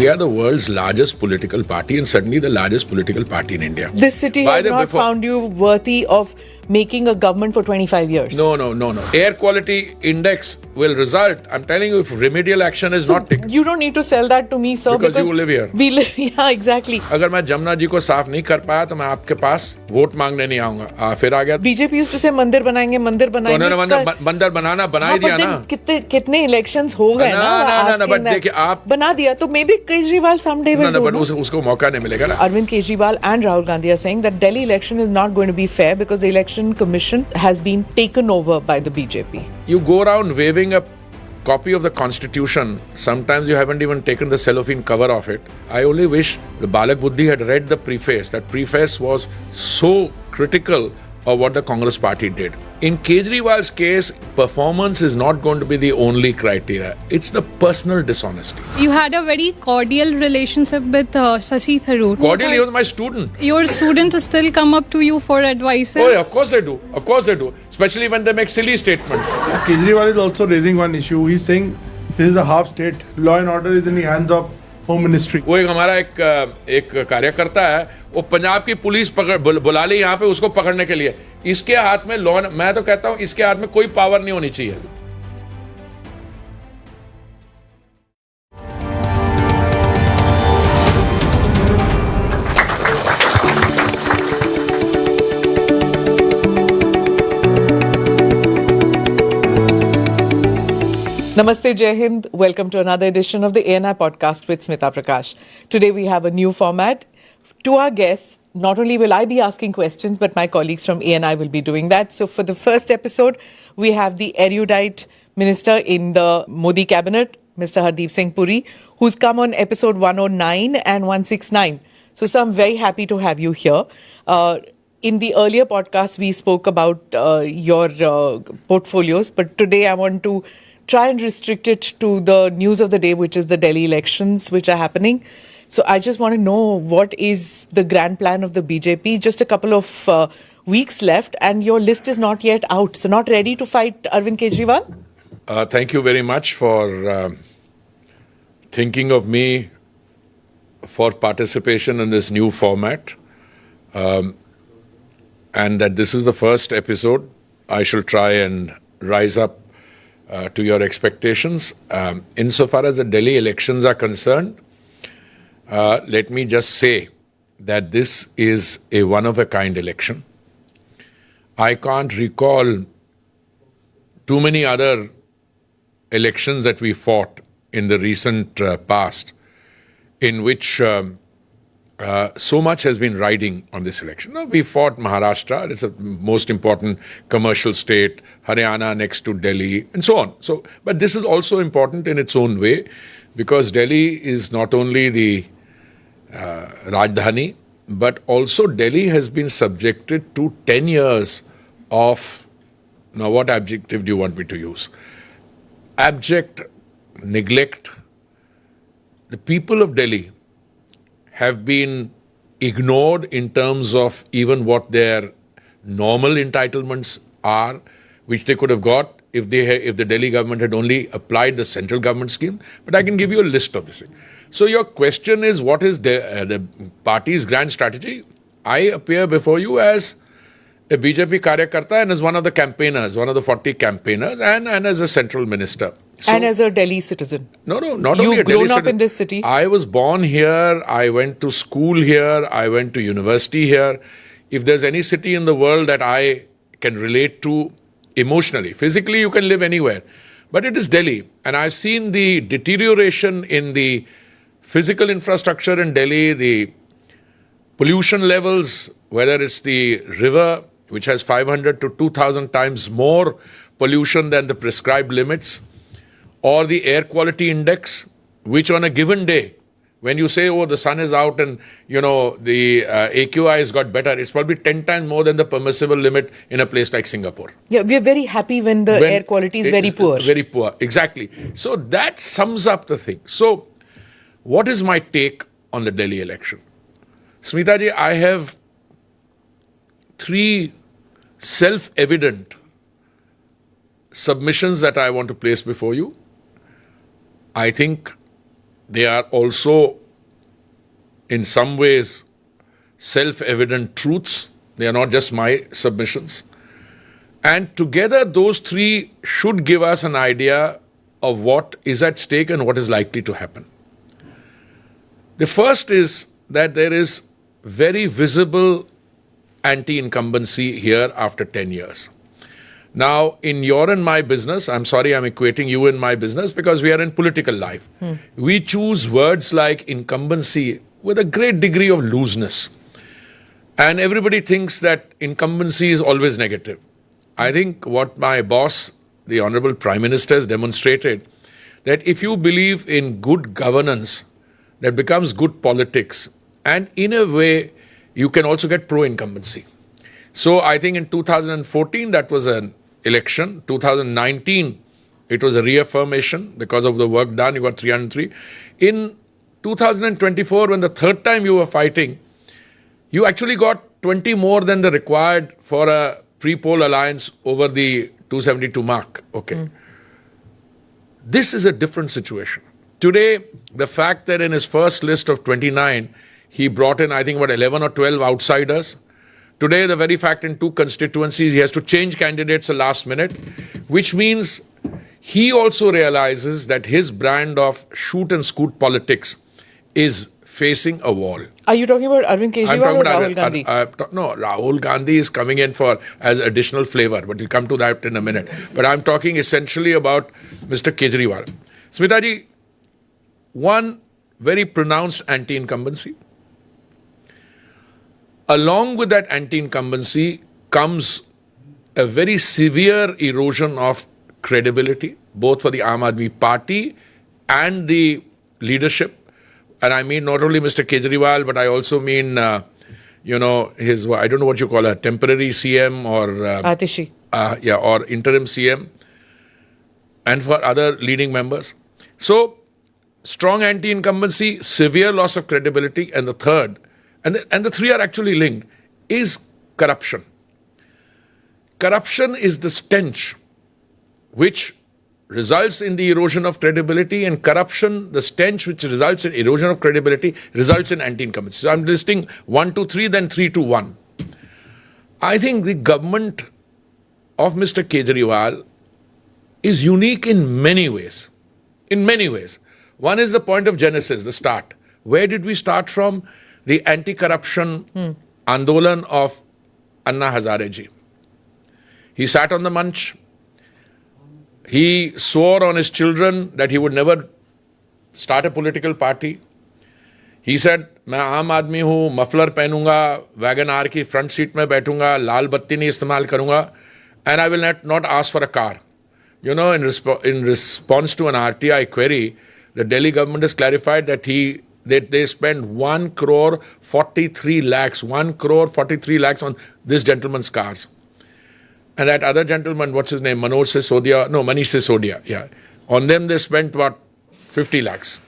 we are the world's largest political party and certainly the largest political party in India. This city has not found you worthy of making a government for 25 years. No. Air quality index will result. I'm telling you, if remedial action is not taken. You don't need to sell that to me, sir. Because you live here. We live, yeah, exactly. अगर मैं जमुना जी को साफ नहीं कर पाया तो मैं आपके पास वोट मांगने नहीं आऊंगा. फिर आ गया. BJP used to say मंदिर बनाएंगे. उन्होंने मंदिर बनाना बना ही दिया ना. कितने इलेक्शंस हो गए ना. बट देखिए आप बना दिया तो may be Kejriwal someday will do. But उसको मौका नहीं मिलेगा ना. Arvind Kejriwal and Rahul Gandhi are saying that Delhi election is not going to be fair because the election commission has been taken over by the BJP. You go around waving a copy of the constitution. Sometimes you haven't even taken the cellophane cover off it. I only wish the Balak Buddhi had read the preface. That preface was so critical of what the Congress party did. In Kejriwal's case, performance is not going to be the only criteria. It's the personal dishonesty. You had a very cordial relationship with Shashi Tharoor. Cordial, he was my student. Your students still come up to you for advices? Oh, yeah, of course they do. Of course they do. Especially when they make silly statements. Kejriwal is also raising one issue. He's saying this is a half state. Law and order is in the hands of home ministry. वो एक हमारा एक कार्यकर्ता है, वो पंजाब की police बुला ली यहाँ पे उसको पकड़ने के लिए. इसके हाथ में लॉ, मैं तो कहता हूँ इसके हाथ में कोई पावर नहीं होनी चाहिए. Namaste, Jai Hind. Welcome to another edition of the ANI podcast with Smita Prakash. Today we have a new format. To our guests, not only will I be asking questions, but my colleagues from ANI will be doing that. So for the first episode, we have the erudite minister in the Modi cabinet, Mr. Hardeep Singh Puri, who's come on episode 109 and 169. So I'm very happy to have you here. In the earlier podcast, we spoke about your portfolios, but today I want to try and restrict it to the news of the day, which is the Delhi elections, which are happening. So I just want to know, what is the grand plan of the BJP? Just a couple of weeks left and your list is not yet out. So not ready to fight Arvind Kejriwal? Thank you very much for thinking of me for participation in this new format. And that this is the first episode. I shall try and rise up to your expectations. Insofar as the Delhi elections are concerned, let me just say that this is a one-of-a-kind election. I can't recall too many other elections that we fought in the recent past in which so much has been riding on this election. Now, we fought Maharashtra, it's the most important commercial state, Haryana next to Delhi, and so on. But this is also important in its own way, because Delhi is not only the Rajdhani, but also Delhi has been subjected to 10 years of, now what adjective do you want me to use? Abject neglect. The people of Delhi have been ignored in terms of even what their normal entitlements are, which they could have got if the Delhi government had only applied the central government scheme. But I can give you a list of this thing. So your question is, what is the party's grand strategy? I appear before you as a BJP Karyakarta and as one of the campaigners, one of the 40 campaigners, and as a central minister. So, and as a Delhi citizen. No, not only a Delhi citizen. You've grown up in this city. I was born here. I went to school here. I went to university here. If there's any city in the world that I can relate to emotionally, physically you can live anywhere, but it is Delhi. And I've seen the deterioration in the physical infrastructure in Delhi, the pollution levels, whether it's the river, which has 500 to 2,000 times more pollution than the prescribed limits, or the air quality index, which on a given day, when you say, oh, the sun is out and, the AQI has got better, it's probably 10 times more than the permissible limit in a place like Singapore. Yeah, we are very happy when air quality is very poor. Very poor, exactly. So that sums up the thing. So what is my take on the Delhi election? Smita ji, I have three self-evident submissions that I want to place before you. I think They are also, in some ways, self-evident truths. They are not just my submissions. And together, those three should give us an idea of what is at stake and what is likely to happen. The first is that there is very visible anti-incumbency here after 10 years. Now, in your and my business, I'm sorry I'm equating you and my business because we are in political life. We choose words like incumbency with a great degree of looseness. And everybody thinks that incumbency is always negative. I think what my boss, the Honorable Prime Minister, has demonstrated, that if you believe in good governance, that becomes good politics. And in a way, you can also get pro-incumbency. So I think in 2014, that was an election. 2019, it was a reaffirmation because of the work done. You got 303. In 2024, when the third time you were fighting, you actually got 20 more than the required for a pre-poll alliance over the 272 mark. Okay. This is a different situation. Today, the fact that in his first list of 29, he brought in, I think, about 11 or 12 outsiders. Today, the very fact in 2 constituencies, he has to change candidates at last minute, which means he also realizes that his brand of shoot and scoot politics is facing a wall. Are you talking about Arvind Kejriwal or Rahul Gandhi? No, Rahul Gandhi is coming in as additional flavor, but we'll come to that in a minute. But I'm talking essentially about Mr. Kejriwal. Smita ji, one very pronounced anti-incumbency. Along with that anti-incumbency comes a very severe erosion of credibility, both for the Aam Aadmi Party and the leadership. And I mean not only Mr. Kejriwal, but I also mean, his, I don't know what you call her, temporary CM or... Atishi. Or interim CM, and for other leading members. So, strong anti-incumbency, severe loss of credibility, and the third, and the three are actually linked, is corruption. Corruption is the stench which results in the erosion of credibility, and corruption, the stench which results in erosion of credibility, results in anti-incumbency. So I'm listing 1, 2, 3, then 3 to 1. I think the government of Mr. Kejriwal is unique in many ways. In many ways. One is the point of genesis, the start. Where did we start from? The anti-corruption Andolan of Anna Hazare ji. He sat on the munch. He swore on his children that he would never start a political party. He said, मैं आम आदमी हूँ, muffler पहनूंगा, wagon are की front seat में बैठूंगा, लाल बत्ती नहीं इस्तेमाल करूंगा, and I will not ask for a car. You know, in response to an RTI query, the Delhi government has clarified that they spend 1 crore 43 lakhs on this gentleman's cars. And that other gentleman, what's his name, Manish Sisodia, yeah. On them they spent about 50 lakhs.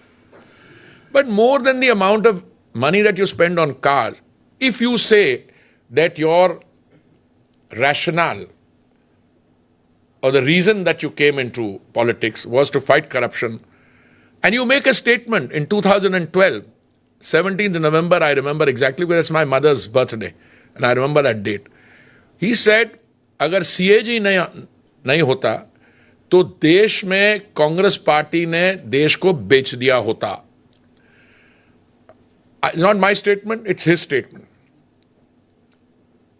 But more than the amount of money that you spend on cars, if you say that your rationale or the reason that you came into politics was to fight corruption, and you make a statement in 2012, 17th November, I remember exactly, because it's my mother's birthday, and I remember that date. He said, अगर CAG नहीं होता तो देश में Congress party ने देश को बेच दिया होता. It's not my statement, it's his statement.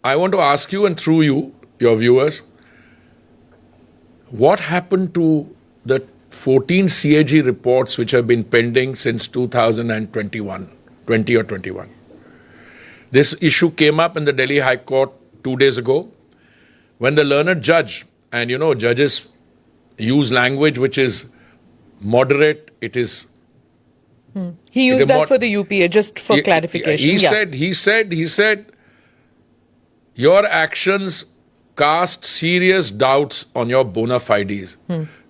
I want to ask you, and through you, your viewers, what happened to the 14 CAG reports which have been pending since 2021, 20 or 21? This issue came up in the Delhi High Court 2 days ago, when the learned judge, and you know, judges use language which is moderate, it is... He used that for the UPA, just for clarification. He said, your actions cast serious doubts on your bona fides.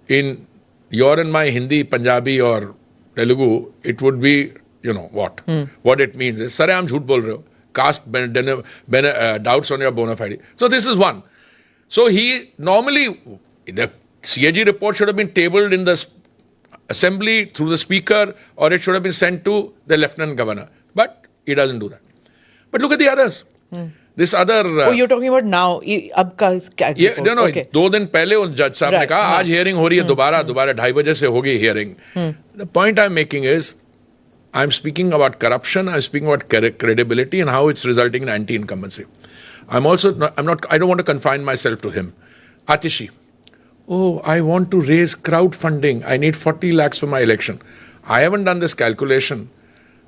In your and my Hindi, Punjabi or Telugu, it would be, you know, what? What it means is, Sare, aam jhoot bol rahe ho. Cast doubts on your bona fide. So this is one. So he normally, the CAG report should have been tabled in the assembly through the speaker, or it should have been sent to the lieutenant governor. But he doesn't do that. But look at the others. This other... oh, you're talking about now. Ab ka yeah, no, okay. 2 दिन पहले उस जज साहब ने Right, कहा हाँ. आज hearing हो रही है दोबारा 2:30 बजे से होगी hearing. The point I'm making is I'm speaking about corruption, I'm speaking about credibility and how it's resulting in anti-incumbency. I don't want to confine myself to him. Atishi. Oh, I want to raise crowdfunding. I need 40 lakhs for my election. I haven't done this calculation,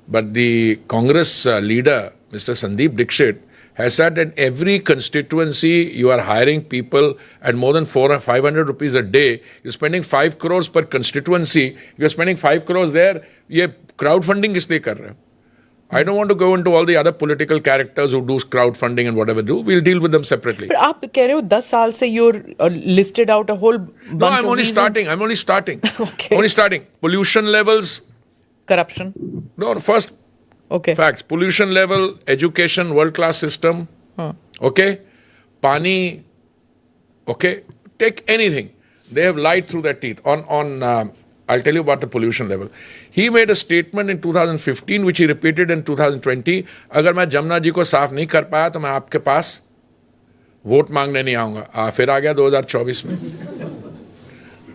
but the Congress leader, Mr. Sandeep Dixit, has said that every constituency you are hiring people at more than 400 or 500 rupees a day. You're spending 5 crores per constituency. You're spending 5 crores there. ये crowdfunding किस लिए कर रहे हो? I don't want to go into all the other political characters who do crowdfunding and whatever do. We'll deal with them separately. But आप कह रहे हो 10 साल से you're listed out a whole bunch No, I'm of only reasons. starting. I'm only starting. Okay. Only starting. Pollution levels. Corruption. No, first Okay. facts. Pollution level, education, world-class system. Okay. Pani. Okay. Take anything. They have lied through their teeth. I'll tell you about the pollution level. He made a statement in 2015 which he repeated in 2020. अगर मैं जमुना जी को साफ नहीं कर पाया तो मैं आपके पास वोट मांगने नहीं आऊंगा. फिर आ गया 2024 में.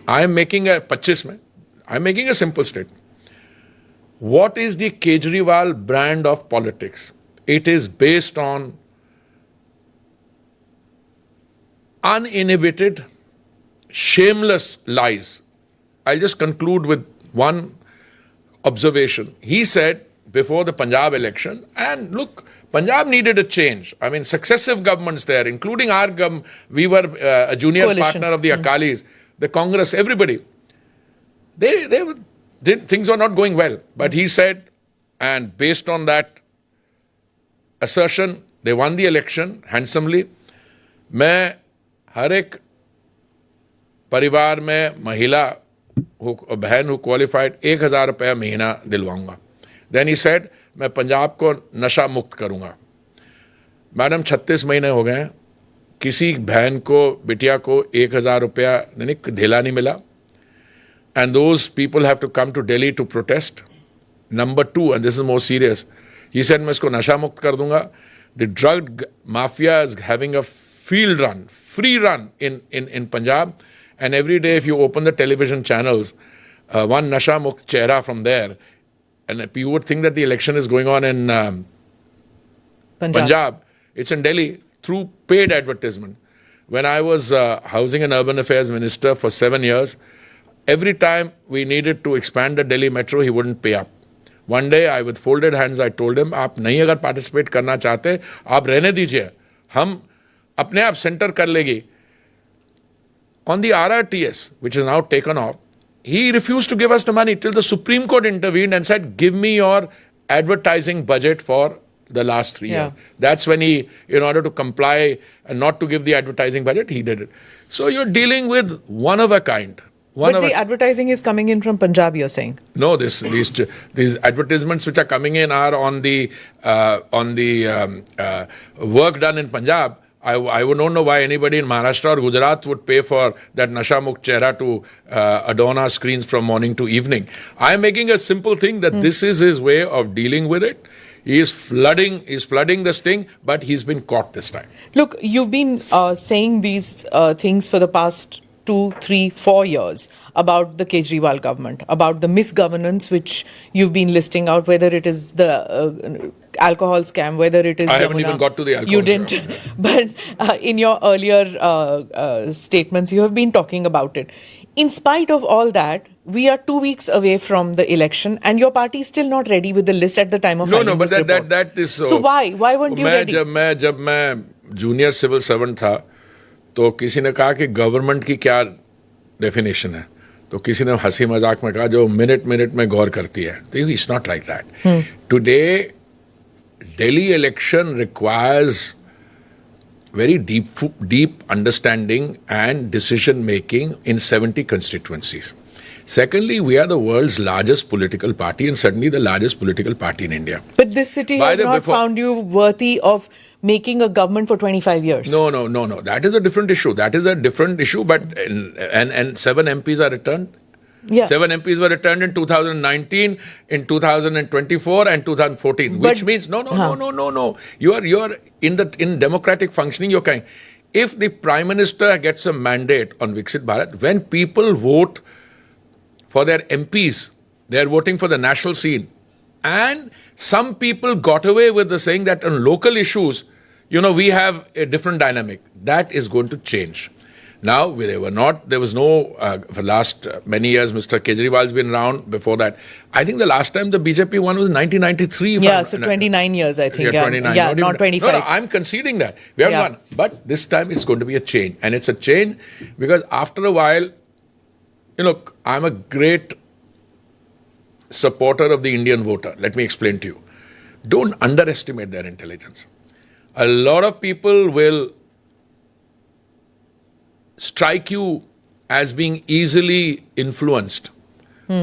I am making a 25 में. I am making a simple statement. What is the Kejriwal brand of politics? It is based on uninhibited, shameless lies. I'll just conclude with one observation. He said before the Punjab election, and look, Punjab needed a change. I mean, successive governments there, including our government, we were a junior Coalition. partner of the Akalis, the Congress, everybody. Things were not going well. But he said, and based on that assertion, they won the election handsomely. मैं हर एक परिवार में महिला बहन who qualified 1,000 रुपया महीना दिलवाऊंगा. Then he said, मैं पंजाब को नशा मुक्त करूंगा. मैडम 36 महीने हो गए, किसी बहन को बिटिया को 1,000 रुपया ढीला नहीं मिला. And those people have to come to Delhi to protest. Number 2, and this is more serious, he said, मैं इसको नशा मुक्त कर दूंगा. The drug mafia is having a field run, free run in Punjab. And every day if you open the television channels, one nasha mukt chehra from there, and you would think that the election is going on in Punjab. It's in Delhi through paid advertisement. When I was Housing and Urban Affairs Minister for 7 years, every time we needed to expand the Delhi Metro, he wouldn't pay up. One day, I with folded hands, I told him, आप नहीं अगर participate करना चाहते, आप रहने दीजिए, हम अपने आप center कर लेगी. On the RRTS, which is now taken off, he refused to give us the money till the Supreme Court intervened and said, give me your advertising budget for the last 3 years. That's when he, in order to comply and not to give the advertising budget, he did it. So you're dealing with one of a kind. But the advertising is coming in from Punjab, you're saying? No, these advertisements which are coming in are on the work done in Punjab. I would not know why anybody in Maharashtra or Gujarat would pay for that Nasha Mukht Chehra to adorn our screens from morning to evening. I am making a simple thing that this is his way of dealing with it. He is flooding this thing, but he's been caught this time. Look, you've been saying these things for the past 2, 3, 4 years about the Kejriwal government, about the misgovernance which you've been listing out, whether it is the alcohol scam, whether it is I haven't Yamuna. even got to the alcohol You didn't. But in your earlier statements, you have been talking about it. In spite of all that, we are 2 weeks away from the election and your party is still not ready with the list at the time of filing but this report. that is so. So why weren't you ready? जब मैं junior civil servant था, तो किसी ने कहा कि government की क्या डेफिनेशन है, तो किसी ने हंसी मजाक में कहा जो मिनट में गौर करती है. It's not like that. Today, Delhi election requires very deep understanding and decision making in 70 constituencies. Secondly, we are the world's largest political party and certainly the largest political party in India. But this city has not found you worthy of making a government for 25 years. No. That is a different issue. But and 7 MPs are returned. Yeah. 7 MPs were returned in 2019, in 2024 and 2014, which means no. You are in democratic functioning, you're kind. If the Prime Minister gets a mandate on Viksit Bharat, when people vote for their MPs, they're voting for the national scene. And some people got away with the saying that on local issues, we have a different dynamic. That is going to change. Now, there was no, for the last many years, Mr. Kejriwal's been around before that. I think the last time the BJP won was 1993. Yeah, so 29 years, I think. Yeah, 29. Yeah, not 25. No, I'm conceding that. We haven't won. But this time it's going to be a change. And it's a change because after a while, I'm a great supporter of the Indian voter. Let me explain to you. Don't underestimate their intelligence. A lot of people will strike you as being easily influenced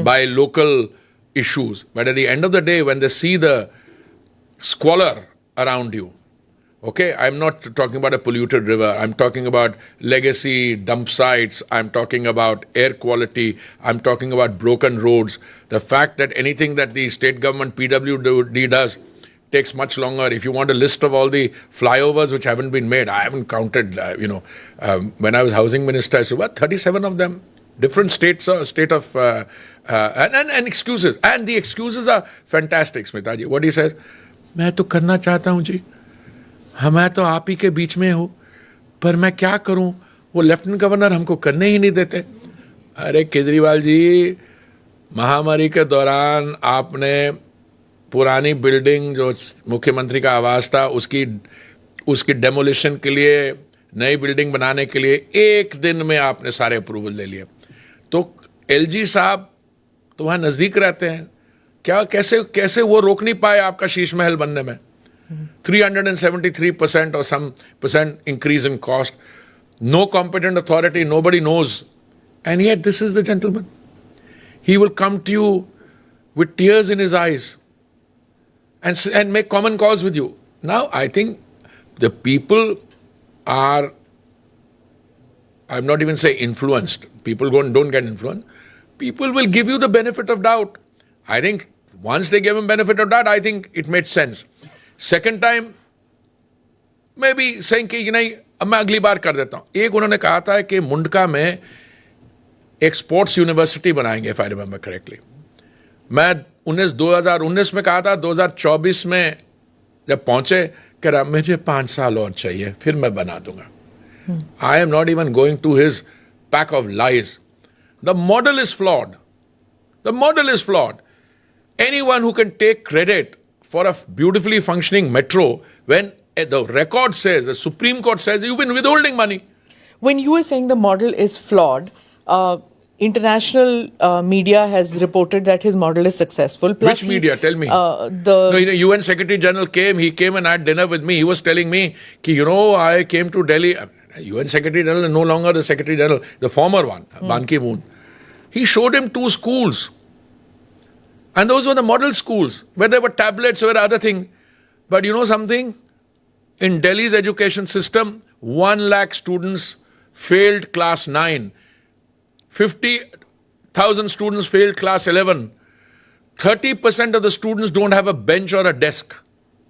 by local issues. But at the end of the day, when they see the squalor around you, okay, I'm not talking about a polluted river. I'm talking about legacy dump sites. I'm talking about air quality. I'm talking about broken roads. The fact that anything that the state government PWD does takes much longer. If you want a list of all the flyovers which haven't been made, I haven't counted, when I was housing minister, I said, 37 of them, different states, and excuses. And the excuses are fantastic, Smita ji. What he says, मैं तो करना चाहता हूँ जी, मैं तो आप ही के बीच में हूँ, पर मैं क्या करूँ, वो लेफ्टिनेंट गवर्नर हमको करने ही नहीं देते. अरे केजरीवाल जी, महामारी के दौरान आपने पुरानी बिल्डिंग जो मुख्यमंत्री का आवास था उसकी डेमोलिशन के लिए, नई बिल्डिंग बनाने के लिए एक दिन में आपने सारे अप्रूवल ले लिए. तो एलजी साहब तो वहाँ नज़दीक रहते हैं, क्या कैसे वो रोक नहीं पाए आपका शीश महल बनने में. 373% or some percent increase in cost. No competent authority, nobody knows. And yet this is the gentleman. He will come to you with tears in his eyes and make common cause with you. Now, I think the people are, I'm not even saying influenced. People don't get influenced. People will give you the benefit of doubt. I think once they give him benefit of doubt, I think it made sense. Second time, maybe saying कि नहीं, अब मैं अगली बार कर देता हूँ. एक उन्होंने कहा था कि मुंडका में एक स्पोर्ट्स यूनिवर्सिटी बनाएंगे, if I remember correctly. मैं 2019 में कहा था, 2024 में जब पहुंचे, कह रहा मुझे 5 साल और चाहिए, फिर मैं बना दूंगा. I am not even going to his pack of lies. The model is flawed. The model is flawed. Anyone who can take credit for a beautifully functioning metro when the record says, the Supreme Court says, you've been withholding money. When you were saying the model is flawed, international media has reported that his model is successful. Plus Which media? Tell me. The UN Secretary General came. He came and had dinner with me. He was telling me, I came to Delhi. UN Secretary General, no longer the Secretary General, the former one, Ban Ki-moon. He showed him 2 schools. And those were the model schools, where there were tablets or other thing. But you know something? In Delhi's education system, 1 lakh students failed class 9. 50,000 students failed class 11. 30% of the students don't have a bench or a desk.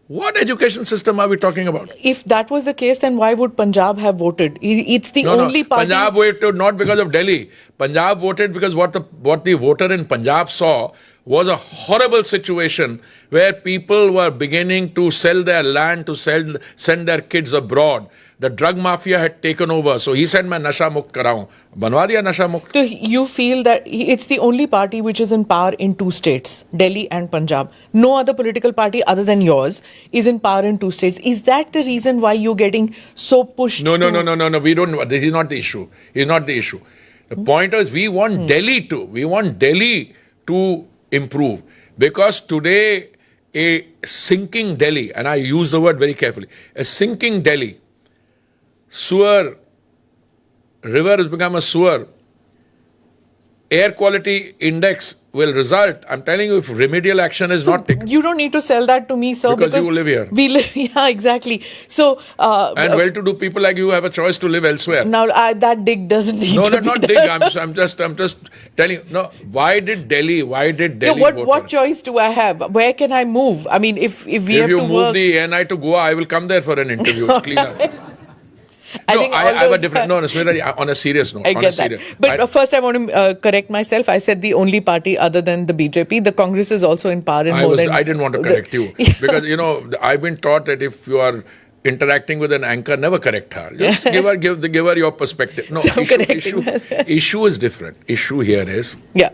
What education system are we talking about? If that was the case, then why would Punjab have voted? It's the only party. Punjab voted not because of Delhi. Punjab voted because what the voter in Punjab saw was a horrible situation where people were beginning to sell their land to send their kids abroad. The drug mafia had taken over. So he said, मैं नशा मुक्त कराऊं. बनवा दिया नशा मुक्त. So you feel that it's the only party which is in power in 2 states, Delhi and Punjab. No other political party other than yours is in power in 2 states. Is that the reason why you're getting so pushed? No. We don't. This is not the issue. It's not the issue. The point is, we want Delhi to improve, because today a sinking Delhi, and I use the word very carefully, a sinking Delhi, sewer, river has become a sewer, air quality index will result. I'm telling you, if remedial action is not taken. You don't need to sell that to me, sir. Because you live here. We live, yeah, exactly. So, and well-to-do people like you have a choice to live elsewhere. now that dig doesn't need No, to be not done. dig. I'm just telling you. No, why did Delhi? Yeah, vote for what it? choice do I have? Where can I move? I mean, if we If have you to move work, the ANI to Goa, I will come there for an interview. It's cleaner. I No, think I all have a those- different. No, Smita, on a serious note. I on a get that. serious, But first, I want to correct myself. I said the only party other than the BJP. The Congress is also in power in more than. I didn't want to correct you because I've been taught that if you are interacting with an anchor, never correct her. Just give her your perspective. No, So issue is different. Issue here is Yeah.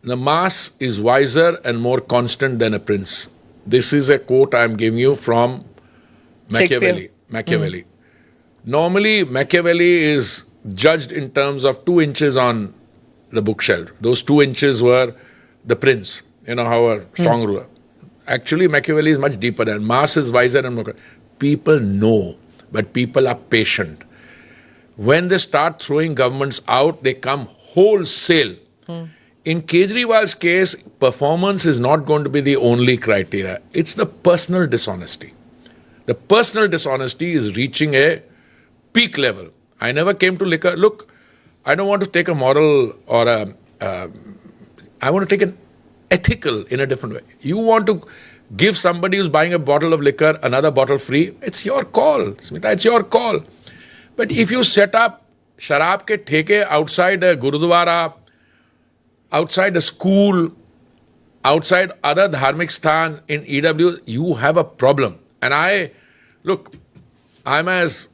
the mass is wiser and more constant than a prince. This is a quote I'm giving you from Machiavelli. Shakespeare. Normally, Machiavelli is judged in terms of 2 inches on the bookshelf. Those 2 inches were the prince, how a strong ruler. Actually, Machiavelli is much deeper than. Mass is wiser and more. People know, but people are patient. When they start throwing governments out, they come wholesale. In Kejriwal's case, performance is not going to be the only criteria. It's the personal dishonesty. The personal dishonesty is reaching a peak level. I never came to liquor. Look, I don't want to take a moral or I want to take an ethical in a different way. You want to give somebody who's buying a bottle of liquor another bottle free, it's your call, Smita, it's your call. But if you set up sharab ke theke outside a gurudwara, outside a school, outside other dharmic sthans in EW, you have a problem. And I'm as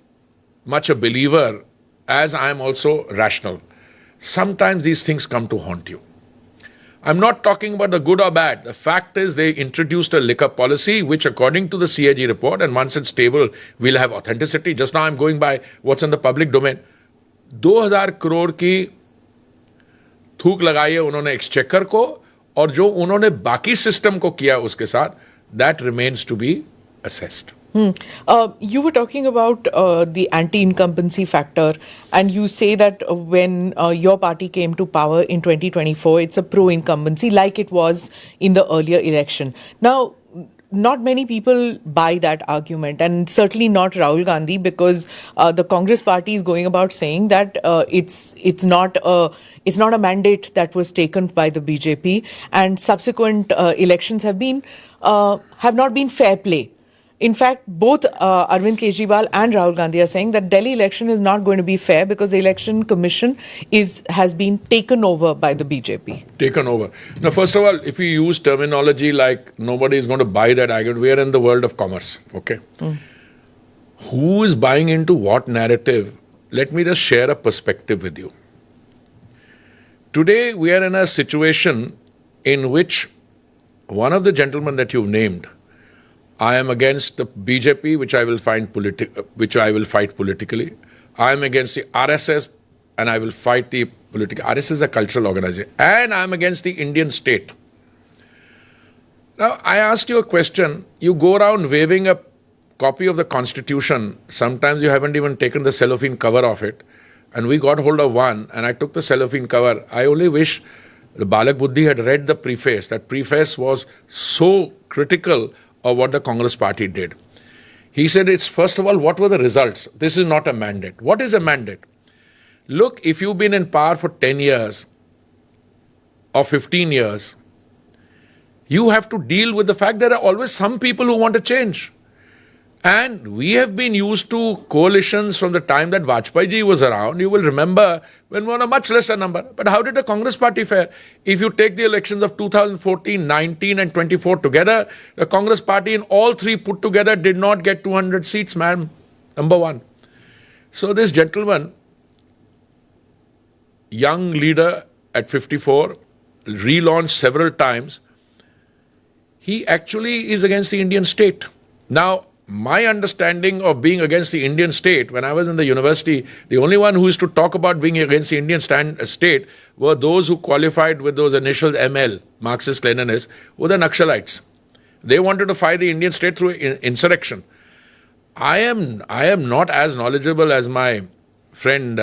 much a believer as I'm also rational. Sometimes these things come to haunt you. I'm not talking about the good or bad. The fact is they introduced a liquor policy which according to the CAG report, and once it's stable, will have authenticity. Just now I'm going by what's in the public domain. 2000 crore की थूक लगाई है उन्होंने exchequer को और जो उन्होंने बाकी सिस्टम को किया उसके साथ, that remains to be assessed. You were talking about the anti-incumbency factor, and you say that when your party came to power in 2024, it's a pro-incumbency like it was in the earlier election. Now, not many people buy that argument, and certainly not Rahul Gandhi, because the Congress party is going about saying that it's not a mandate that was taken by the BJP, and subsequent elections have not been fair play. In fact, both Arvind Kejriwal and Rahul Gandhi are saying that Delhi election is not going to be fair because the election commission has been taken over by the BJP. Taken over. Now, first of all, if we use terminology like nobody is going to buy that argument, we are in the world of commerce, okay? Who is buying into what narrative? Let me just share a perspective with you. Today, we are in a situation in which one of the gentlemen that you've named, I am against the BJP, which I will fight politically. I am against the RSS, and I will fight the political. RSS is a cultural organization, and I am against the Indian state. Now, I ask you a question. You go around waving a copy of the Constitution. Sometimes you haven't even taken the cellophane cover off it, and we got hold of one, and I took the cellophane cover. I only wish the Balak Buddhi had read the preface. That preface was so critical of what the Congress party did. He said, it's first of all, what were the results? This is not a mandate. What is a mandate? Look, if you've been in power for 10 years or 15 years, you have to deal with the fact there are always some people who want to change. And we have been used to coalitions from the time that Vajpayee ji was around. You will remember when we were on a much lesser number. But how did the Congress party fare? If you take the elections of 2014, 19 and 24 together, the Congress party in all three put together did not get 200 seats, ma'am. Number one. So this gentleman, young leader at 54, relaunched several times, he actually is against the Indian state. Now, my understanding of being against the Indian state, when I was in the university, the only one who used to talk about being against the Indian state were those who qualified with those initials ML, Marxist-Leninists, were the Naxalites. They wanted to fight the Indian state through insurrection. I am not as knowledgeable as my friend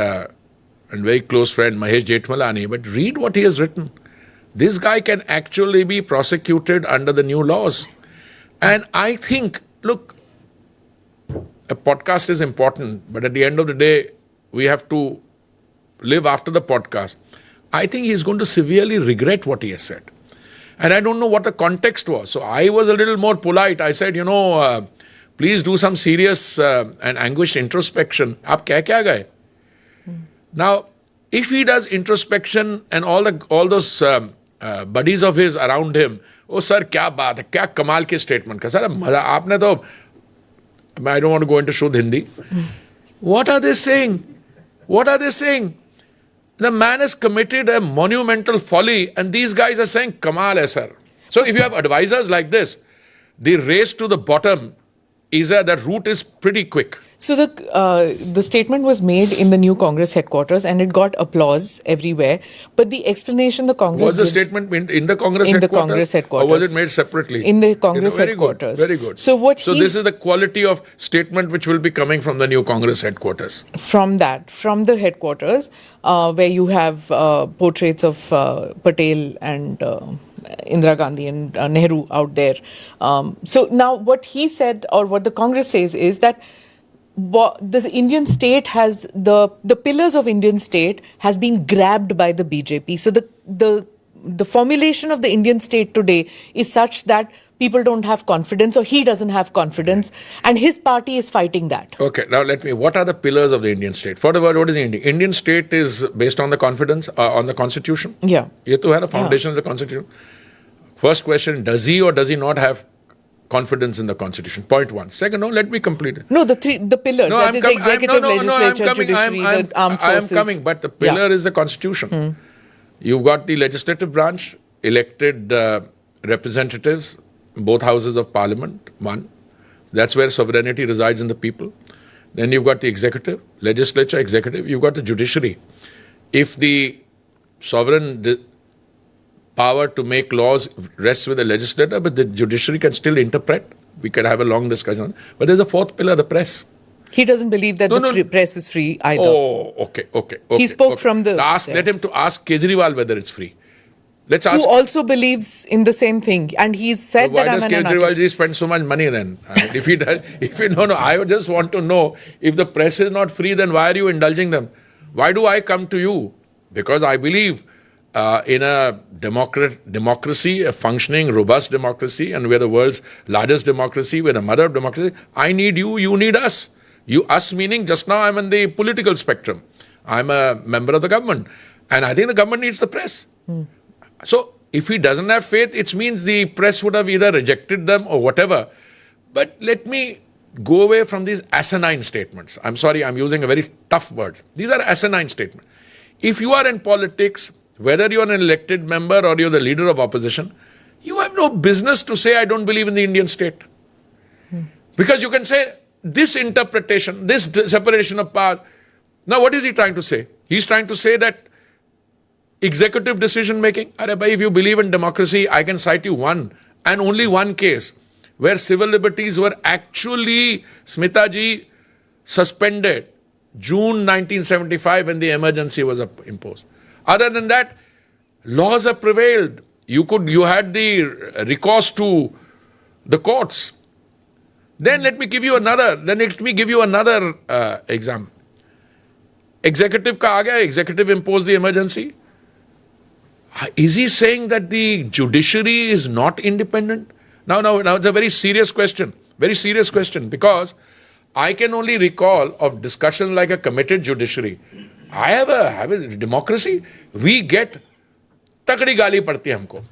and very close friend, Mahesh Jethmalani, but read what he has written. This guy can actually be prosecuted under the new laws. And I think, look, a podcast is important, but at the end of the day, we have to live after the podcast. I think he's going to severely regret what he has said. And I don't know what the context was. So I was a little more polite. I said, please do some serious and anguished introspection. Aap kya gaye? Now, if he does introspection and all those buddies of his around him, oh sir, kya baat hai, kya kamal ke statement ka. Sir, aapne to, I don't want to go into Shuddh Hindi. What are they saying? What are they saying? The man has committed a monumental folly, and these guys are saying, Kamal hai, sir. So if you have advisors like this, the race to the bottom is that route is pretty quick. So the statement was made in the new Congress headquarters and it got applause everywhere. But the explanation the Congress Was the gives, statement in the Congress in headquarters? the Congress headquarters, or was it made separately? In the Congress very headquarters. Good, very good. So this is the quality of statement which will be coming from the new Congress headquarters. From the headquarters, where you have portraits of Patel and Indira Gandhi and Nehru out there. So now what he said, or what the Congress says, is that the Indian state has the pillars of Indian state has been grabbed by the BJP. So the formulation of the Indian state today is such that people don't have confidence, or he doesn't have confidence, and his party is fighting that. Okay, now what are the pillars of the Indian state? For the word, what is the Indian state is based on the confidence, on the constitution. Yeah. You have a foundation of the constitution. First question, does he or does he not have confidence in the constitution? Point one. Second, let me complete it. No, the pillars, No, that is the executive, legislature, judiciary, the armed forces. I am coming, but the pillar is the constitution. You've got the legislative branch, elected representatives, both houses of parliament, one. That's where sovereignty resides in the people. Then you've got the executive, legislature, executive. You've got the judiciary. If the sovereign power to make laws rests with the legislator, but the judiciary can still interpret. We can have a long discussion on it. But there's a fourth pillar, the press. He doesn't believe that press is free either. Oh, okay. He spoke from the... Let him to ask Kejriwal whether it's free. Let's ask... Who also believes in the same thing. And he's said that I'm an anarchist. Why does Kejriwal spend so much money then? I mean, if he does... I just want to know, if the press is not free, then why are you indulging them? Why do I come to you? Because I believe in a democracy, a functioning, robust democracy, and we're the world's largest democracy, we're the mother of democracy. I need you, you need us. Us meaning, just now I'm in the political spectrum. I'm a member of the government. And I think the government needs the press. So if he doesn't have faith, it means the press would have either rejected them or whatever. But let me go away from these asinine statements. I'm sorry, I'm using a very tough word. These are asinine statements. If you are in politics, whether you're an elected member or you're the leader of opposition, you have no business to say, I don't believe in the Indian state. Because you can say, this interpretation, this separation of powers. Now, what is he trying to say? He's trying to say that executive decision making. If you believe in democracy, I can cite you one and only one case where civil liberties were actually, Smita ji, suspended June 1975 when the emergency was imposed. Other than that, laws have prevailed. You had the recourse to the courts. Then let me give you another example. Executive ka aa gaya, executive imposed the emergency. Is he saying that the judiciary is not independent? Now it's a very serious question. Very serious question, because I can only recall of discussion like a committed judiciary. I have a democracy. We get takdi gali padti hai humko.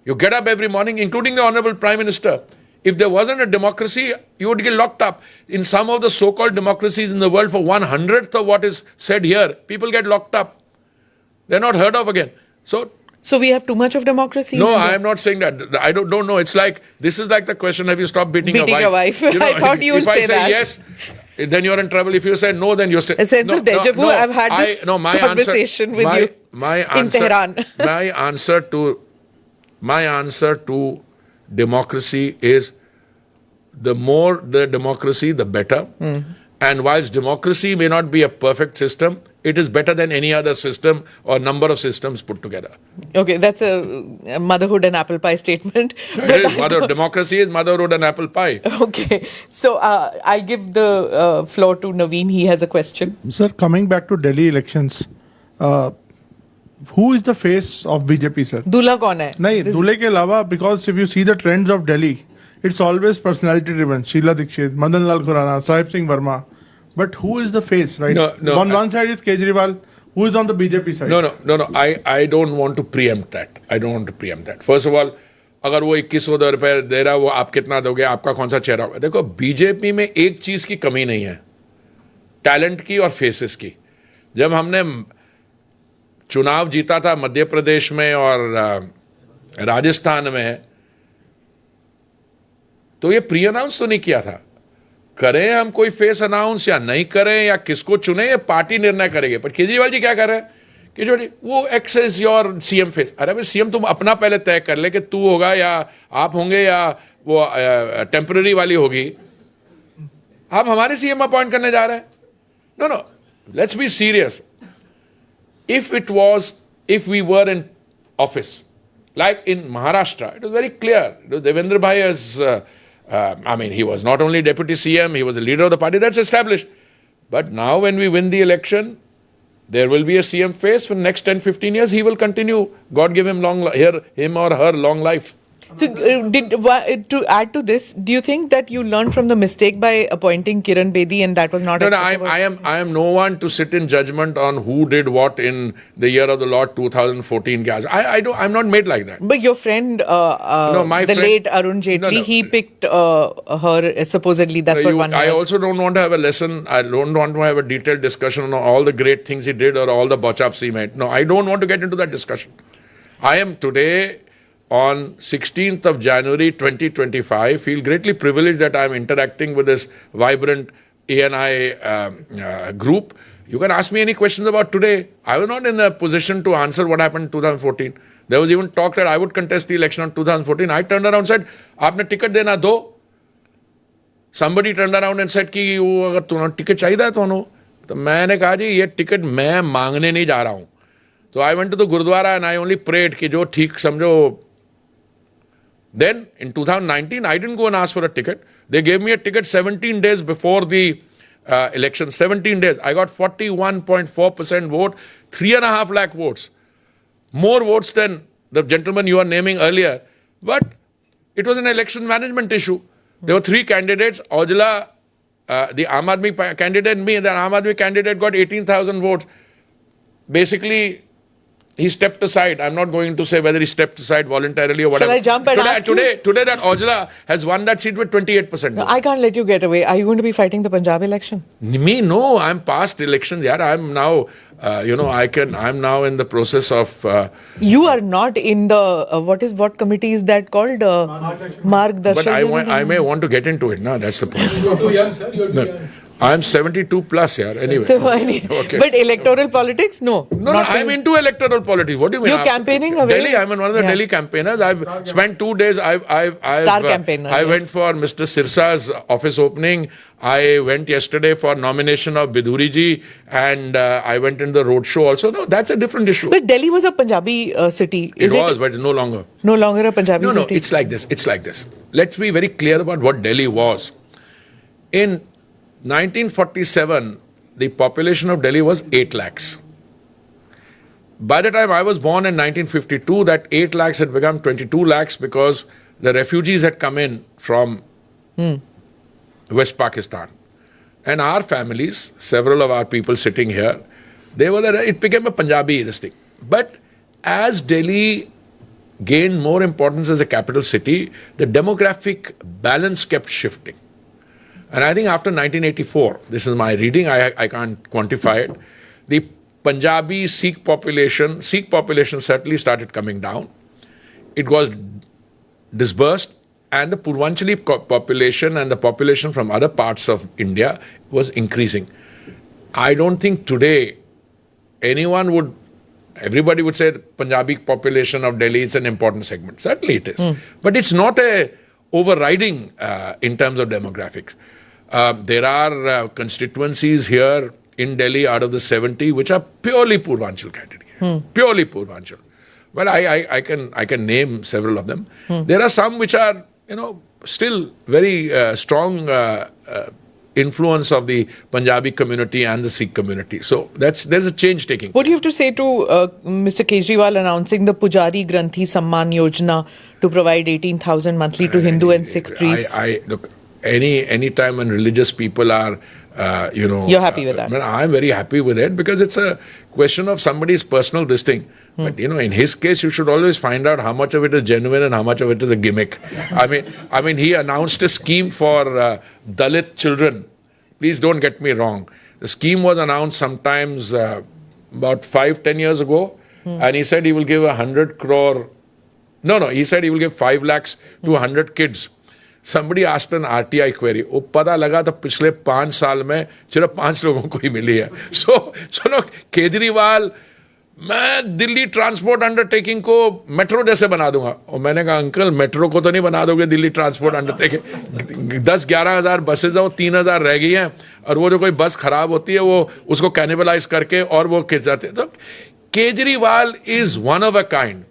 You get up every morning, including the Honorable Prime Minister. If there wasn't a democracy, you would get locked up. In some of the so-called democracies in the world, for 1/100th of what is said here, people get locked up. They're not heard of again. So we have too much of democracy? No, I am not saying that. I don't know. It's like, this is like the question, have you stopped beating your wife? I thought you would say that. If I say yes, then you're in trouble. If you say no, then you're still... A sense of deja vu. I've had this conversation with you in Tehran. My answer to democracy is, the more the democracy, the better. And whilst democracy may not be a perfect system, it is better than any other system or number of systems put together. Okay, that's a motherhood and apple pie statement. It is democracy is motherhood and apple pie. Okay, so I give the floor to Naveen. He has a question. Sir, coming back to Delhi elections, who is the face of BJP, sir? Dula kaun hai? नहीं दूल्हे के अलावा, because if you see the trends of Delhi, it's always personality driven. Sheila Dikshit, Madan Lal Khurana, Sahib Singh Verma. But who is the face, right? No, on one side is Kejriwal. Who is on the BJP side? No. I don't want to preempt that. First of all, अगर वो 2100 रुपए दे रहा है, वो आप कितना दोगे, आपका कौन सा चेहरा होगा? देखो, बीजेपी में एक चीज की कमी नहीं है, टैलेंट की और फेसेस की. जब हमने चुनाव जीता था मध्य प्रदेश में और राजस्थान में, तो ये प्री अनाउंस तो नहीं किया था. करें हम कोई फेस अनाउंस या नहीं करें या किसको चुने, ये पार्टी निर्णय करेगी. पर केजरीवाल जी क्या कर रहे हैं कि जो वो x is your CM face. अरे भाई, सीएम तुम अपना पहले तय कर ले कि तू होगा या आप होंगे या वो टेम्पररी वाली होगी. आप हमारे सीएम अपॉइंट करने जा रहे हैं. No, let's be serious. If we were in office, like in Maharashtra, it was very clear. Devendra Bhai is, he was not only deputy CM, he was the leader of the party. That's established. But now when we win the election, there will be a CM face for the next 10, 15 years. He will continue. God give him him or her long life. So, to add to this, do you think that you learned from the mistake by appointing Kiran Bedi, and that was not? No, I am no one to sit in judgment on who did what in the year of the Lord 2014. I'm not made like that. But your friend, late Arun Jaitley, he picked her supposedly. That's what one. I also don't want to have a lesson. I don't want to have a detailed discussion on all the great things he did or all the botch-ups he made. No, I don't want to get into that discussion. I am today, on 16th of January 2025, feel greatly privileged that I am interacting with this vibrant ANI group. You can ask me any questions about today. I was not in a position to answer what happened in 2014. There was even talk that I would contest the election in 2014. I turned around and said, "Aapne ticket dena do." Somebody turned around and said, "Ki agar तुम्हें ticket चाहिए था तो मैंने कहा जी ये ticket मैं मांगने नहीं जा रहा हूँ." So I went to the Gurdwara and I only prayed कि जो ठीक समझो. Then, in 2019, I didn't go and ask for a ticket. They gave me a ticket 17 days before the election. 17 days. I got 41.4% vote, 3.5 lakh votes. More votes than the gentleman you are naming earlier. But it was an election management issue. There were 3 candidates. Aujla, the Aam Aadmi candidate, and me. The Aam Aadmi candidate got 18,000 votes. Basically, he stepped aside. I'm not going to say whether he stepped aside voluntarily or whatever. Shall I jump and ask you? Today that Aujla has won that seat with 28%. No, I can't let you get away. Are you going to be fighting the Punjab election? Me? No, I'm past elections. Yeah, I'm now, I'm now in the process of... You are not in the, what committee is that called? Marg Darshan. But I may want to get into it. No, that's the point. You're too young, sir. You're too young. I'm 72 plus, yeah. Anyway. Okay. But electoral politics? No. No, I'm into electoral politics. What do you mean? You're campaigning away? Delhi, I'm one of the Delhi campaigners. I've spent 2 days. Star campaigner. I went for Mr. Sirsa's office opening. I went yesterday for nomination of Bidhuri ji, and I went in the road show also. No, that's a different issue. But Delhi was a Punjabi city. It was, but no longer. No longer a Punjabi city. No, it's like this. Let's be very clear about what Delhi was. In 1947, the population of Delhi was 8 lakhs. By the time I was born in 1952, that 8 lakhs had become 22 lakhs because the refugees had come in from West Pakistan. And our families, several of our people sitting here, it became a Punjabi, this thing. But as Delhi gained more importance as a capital city, the demographic balance kept shifting. And I think after 1984, this is my reading, I can't quantify it, the Punjabi Sikh population certainly started coming down. It was dispersed, and the Purvanchali population and the population from other parts of India was increasing. I don't think today everybody would say the Punjabi population of Delhi is an important segment. Certainly it is. But it's not a overriding in terms of demographics. There are constituencies here in Delhi out of the 70 which are purely Purvanchal candidate. Purely Purvanchal. Well, I can name several of them. There are some which are, still very strong influence of the Punjabi community and the Sikh community. So there's a change taking. What do you have to say to Mr. Kejriwal announcing the Pujari Granthi Samman Yojana to provide 18,000 monthly to Hindu and Sikh priests? Look, any time when religious people are, You're happy with that? I'm very happy with it because it's a question of somebody's personal this thing. But, in his case, you should always find out how much of it is genuine and how much of it is a gimmick. I mean, he announced a scheme for Dalit children. Please don't get me wrong. The scheme was announced sometimes about 5-10 years ago. And he said he will give 100 crore. No, he said he will give 5 lakhs to 100 kids. Somebody asked an RTI query. वो पता लगा तो पिछले 5 साल में सिर्फ 5 लोगों को ही मिली है. So look, Kejriwal, मैं दिल्ली ट्रांसपोर्ट अंडरटेकिंग को मेट्रो जैसे बना दूंगा. और मैंने कहा अंकल मेट्रो को तो नहीं बना दोगे दिल्ली ट्रांसपोर्ट अंडरटेकिंग. 10-11 हज़ार बसेज हैं, वो 3,000 रह गई हैं. और वो जो कोई बस खराब होती है वो उसको कैनिबलाइज करके और वो खिंच जाते हैं. तो Kejriwal is one of a kind.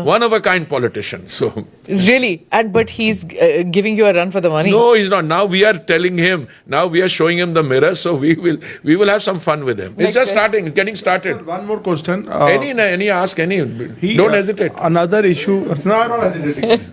One of a kind politician. So really, but he's giving you a run for the money. No, he's not. Now we are telling him. Now we are showing him the mirror. So we will have some fun with him. It's just starting. It's getting started. One more question. Any ask any. Don't hesitate. Another issue. No, I'm not hesitating.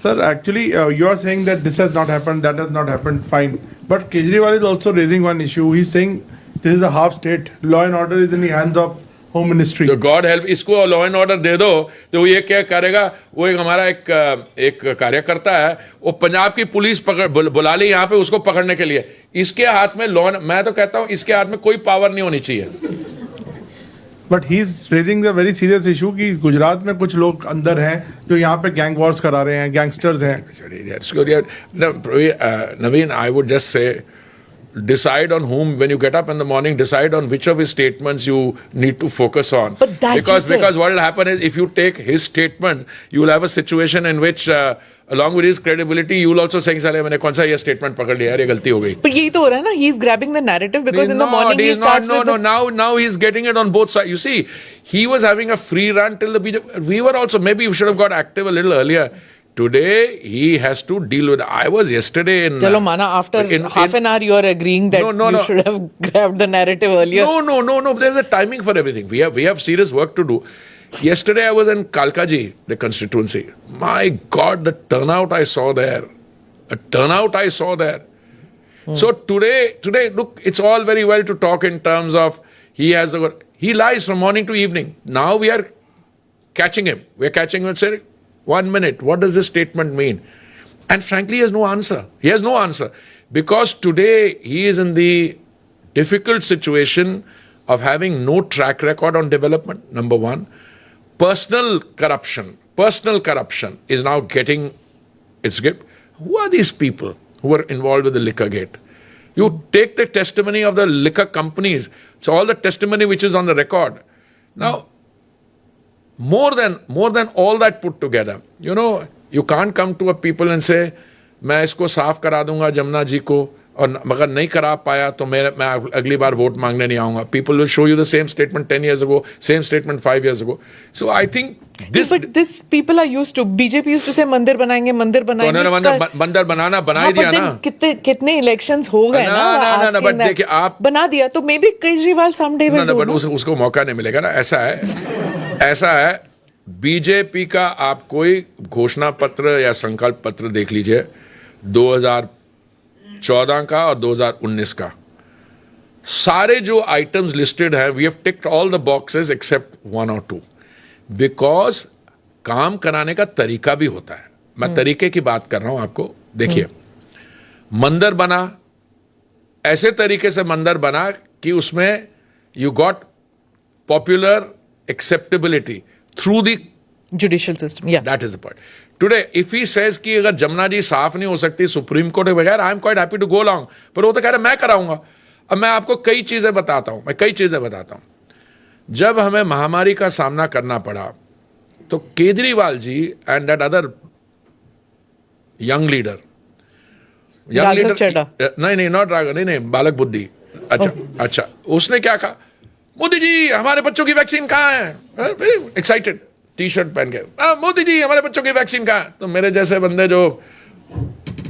Sir, actually, you are saying that this has not happened, that has not happened. Fine. But Kejriwal is also raising one issue. He's saying this is a half state. Law and order is in the hands of home ministry. तो God help, इसको law and order दे दो तो ये क्या करेगा. वो हमारा एक कार्यकर्ता है, वो पंजाब की पुलिस बुला ली यहाँ पे उसको पकड़ने के लिए. इसके हाथ में लॉ, मैं तो कहता हूँ इसके हाथ में कोई पावर नहीं होनी चाहिए. But he is raising the very serious issue कि गुजरात में कुछ लोग अंदर हैं जो यहाँ पे गैंग वॉर्स करा रहे हैं, गैंगस्टर्स हैं. Naveen, I would just say decide on whom, when you get up in the morning, decide on which of his statements you need to focus on. But that's because what will happen is if you take his statement, you will have a situation in which along with his credibility, you will also say, "Sale, मैंने कौन सा ये statement पकड़ लिया यार, ये गलती हो गई." But यही तो हो रहा है ना, he's grabbing the narrative because in the morning he starts with now he's getting it on both sides. You see, he was having a free run till the BJP. We were also, maybe we should have got active a little earlier. Today, he has to deal with. I was yesterday in. Chalo, Mana, after half an hour, you are agreeing that you should have grabbed the narrative earlier. No. There's a timing for everything. We have serious work to do. Yesterday, I was in Kalkaji, the constituency. My God, the turnout I saw there. So today, look, it's all very well to talk in terms of he lies from morning to evening. Now we are catching him. We're catching him and saying, 1 minute, what does this statement mean? And frankly, he has no answer. Because today he is in the difficult situation of having no track record on development, number one. Personal corruption is now getting its grip. Who are these people who are involved with the liquor gate? You take the testimony of the liquor companies. It's all the testimony which is on the record. Now, more than all that put together, you can't come to a people and say, मैं इसको साफ करा दूंगा जमुना जी को, और मगर नहीं करा पाया तो मैं अगली बार वोट मांगने नहीं आऊंगा. People will show you the same statement 10 years ago, same statement 5 years ago. So I think this people are used to. BJP used to say मंदिर बनाएंगे. मंदिर बना ही दिया ना. कितने इलेक्शंस हो गए ना. बट देखिए आप बना दिया तो may be Kejriwal someday will do. But उसको मौका नहीं मिलेगा ना. ऐसा है बीजेपी का. आप कोई घोषणा पत्र या संकल्प पत्र देख लीजिए 2014 का और 2019 का. सारे जो आइटम्स लिस्टेड है, we have ticked all the boxes except 1 or 2, because काम कराने का तरीका भी होता है. मैं तरीके की बात कर रहा हूं आपको. देखिए, मंदिर बना, ऐसे तरीके से मंदिर बना कि उसमें you got popular acceptability through the judicial system. Yeah, that is the point. Today, if he says कि अगर जमुना जी साफ नहीं हो सकती सुप्रीम कोर्ट के बगैर, I am quite happy to go along. पर वो तो कह रहा है मैं कराऊंगा. अब मैं आपको कई चीजें बताता हूं. जब हमें महामारी का सामना करना पड़ा तो Kejriwal ji and that other young leader, नहीं, नॉट राघव, नहीं, बालक बुद्धि, अच्छा उसने क्या कहा, मोदी जी हमारे बच्चों की वैक्सीन कहाँ है, वेरी एक्साइटेड टी शर्ट पहन के, मोदी जी हमारे बच्चों की वैक्सीन कहाँ है। तो मेरे जैसे बंदे जो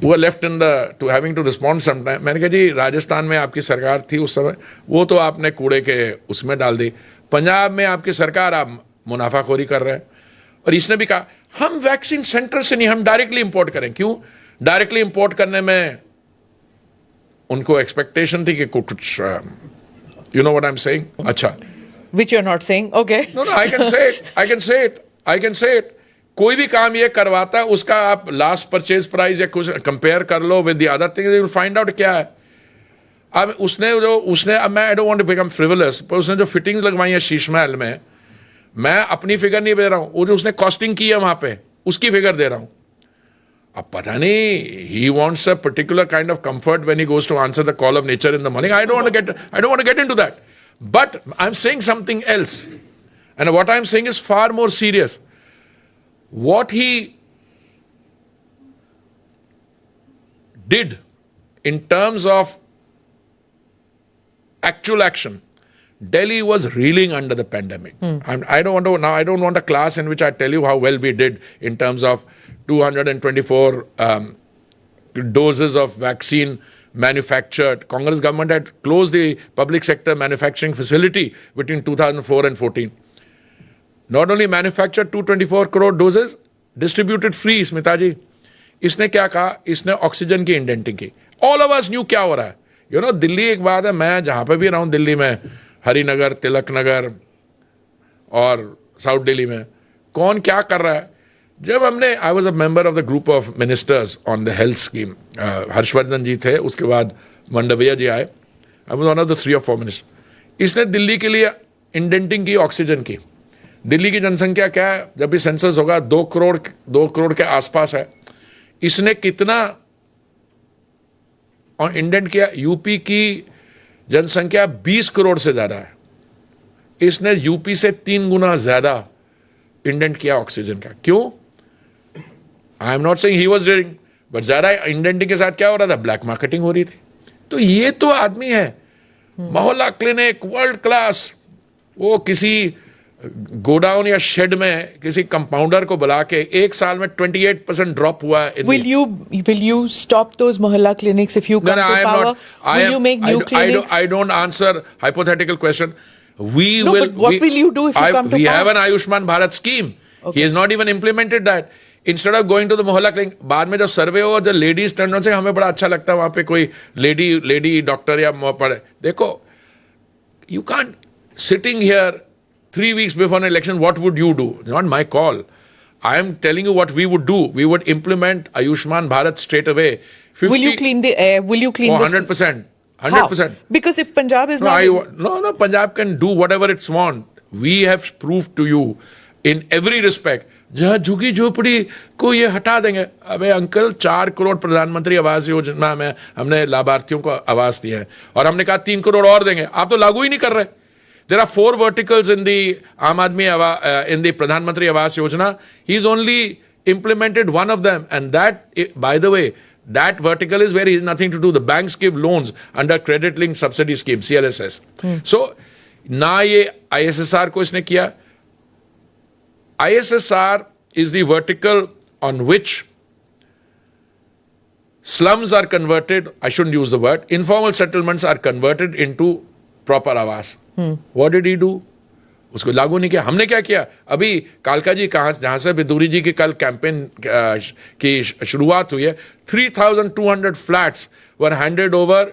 वो left in the to having to respond sometime, मैंने कहा जी राजस्थान में आपकी सरकार थी उस समय, वो तो आपने कूड़े के उसमें डाल दी, पंजाब में आपकी सरकार, आप मुनाफाखोरी कर रहे हैं। और इसने भी कहा हम वैक्सीन सेंटर से नहीं, हम डायरेक्टली इंपोर्ट करें। क्यों डायरेक्टली इंपोर्ट करने में उनको एक्सपेक्टेशन थी कि कुछ you know what I am saying. अच्छा, Which you're not saying. Okay. No I can say it कोई भी काम ये करवाता है उसका आप लास्ट परचेज प्राइस या कुछ कंपेयर कर लो with the other thing, you will find out क्या है। अब उसने अब मैं I don't want to become frivolous, पर उसने जो फिटिंग्स लगवाई है शीश महल में, मैं अपनी फिगर नहीं दे रहा हूं, वो जो उसने कॉस्टिंग की है वहां पे उसकी फिगर दे रहा हूं। अब पता नहीं, he wants a particular kind of comfort when he goes to answer the call of nature in the morning. I don't want to get into that, but I am saying something else, and what I am saying is far more serious. What he did in terms of actual action, Delhi was reeling under the pandemic. I don't want a class in which I tell you how well we did in terms of 224 doses of vaccine manufactured. Congress government had closed the public sector manufacturing facility between 2004 and 14. Not only manufactured 224 crore doses, distributed free. Smita ji, इसने क्या कहा, इसने oxygen की indenting की. All of us knew क्या हो रहा है. You know, दिल्ली एक बात है, मैं जहां पे भी रहा हूं दिल्ली में, हरिनगर, तिलक नगर और साउथ दिल्ली में, कौन क्या कर रहा है. जब हमने, I was a member of the group of ministers on the health scheme, Harshvardhan ji थे, उसके बाद मंडविया जी आए, I was one of the 3 or 4 minister. इसने दिल्ली के लिए इंडेंटिंग की ऑक्सीजन की. दिल्ली की जनसंख्या क्या है, जब भी सेंसस होगा 2 करोड़ के आसपास है. इसने कितना और इंडेंट किया. यूपी की जनसंख्या 20 करोड़ से ज्यादा है, इसने यूपी से 3 गुना ज्यादा इंडेंट किया ऑक्सीजन का. क्यों? आई am not saying he was doing, but ज्यादा इंडेंटिंग के साथ क्या हो रहा था, ब्लैक मार्केटिंग हो रही थी. तो ये तो आदमी है, मोहल्ला क्लिनिक वर्ल्ड क्लास. वो किसी गोडाउन या शेड में किसी कंपाउंडर को बुला के 1 साल में 28% ड्रॉप हुआ है. Will you stop those mohalla clinics if you come to power? Will you make new clinics? I don't answer hypothetical question. But what will you do if you come to power? We have an Ayushman Bharat scheme. Okay. He has not even implemented that. Instead of going to the mohalla clinic, बाद में जब सर्वे हो, जब ladies turn से हमें बड़ा अच्छा लगता है, वहां पे कोई लेडी डॉक्टर या पढ़े. देखो, you can't sitting here 3 weeks before an election, what would you do? It's not my call. I am telling you what we would do. We would implement Ayushman Bharat straight away. Will you clean the air? Will you clean 100%. 100%. How? Because if Punjab is not... No, Punjab can do whatever it's want. We have proved to you in every respect. जहां झुकी झोपड़ी को ये हटा देंगे. अबे uncle, 4 crore प्रधानमंत्री आवास योजना में हमने लाभार्थियों को आवास दिया है, और हमने कहा 3 करोड़ और देंगे. आप तो लागू ही नहीं कर रहे. There are 4 verticals in the Aam Aadmi in the Pradhan Mantri Awas Yojana. He's only implemented one of them, and that, by the way, that vertical is where he has nothing to do. The banks give loans under credit linked subsidy scheme, CLSS. So ना ये ISSR को इसने किया. ISSR is the vertical on which slums are converted. I shouldn't use the word. Informal settlements are converted into proper आवास. What did he do? उसको लागू नहीं किया. हमने क्या किया, अभी कालका जी जहां से बिदूरी जी की कल कैंपेन की शुरुआत हुई है, 3,200 flats were handed over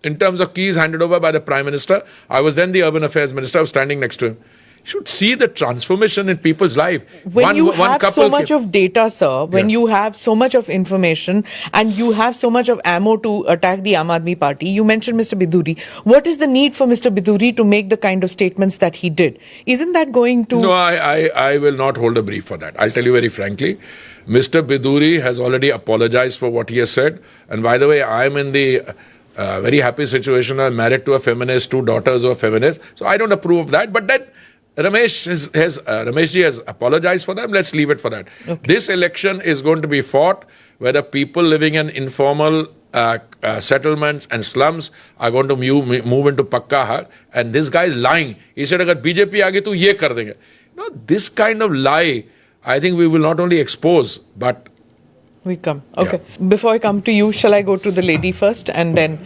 in terms of keys handed over by the Prime Minister. I was then the Urban Affairs Minister. I was standing next to him. You should see the transformation in people's life. When you have so much of data, sir, when you have so much of information and you have so much of ammo to attack the Aam Aadmi Party, you mentioned Mr. Biduri. What is the need for Mr. Biduri to make the kind of statements that he did? Isn't that going to... No, I will not hold a brief for that. I'll tell you very frankly. Mr. Biduri has already apologized for what he has said. And by the way, I'm in the very happy situation. I'm married to a feminist, 2 daughters who are feminists. So I don't approve of that. But then Ramesh ji has apologized for them. Let's leave it for that. Okay. This election is going to be fought whether people living in informal settlements and slums are going to move into Pakka Har, and this guy is lying. He said, अगर BJP आ गई तो ये कर देंगे. No, this kind of lie, I think we will not only expose, but We come. Okay. Before I come to you, shall I go to the lady first and then?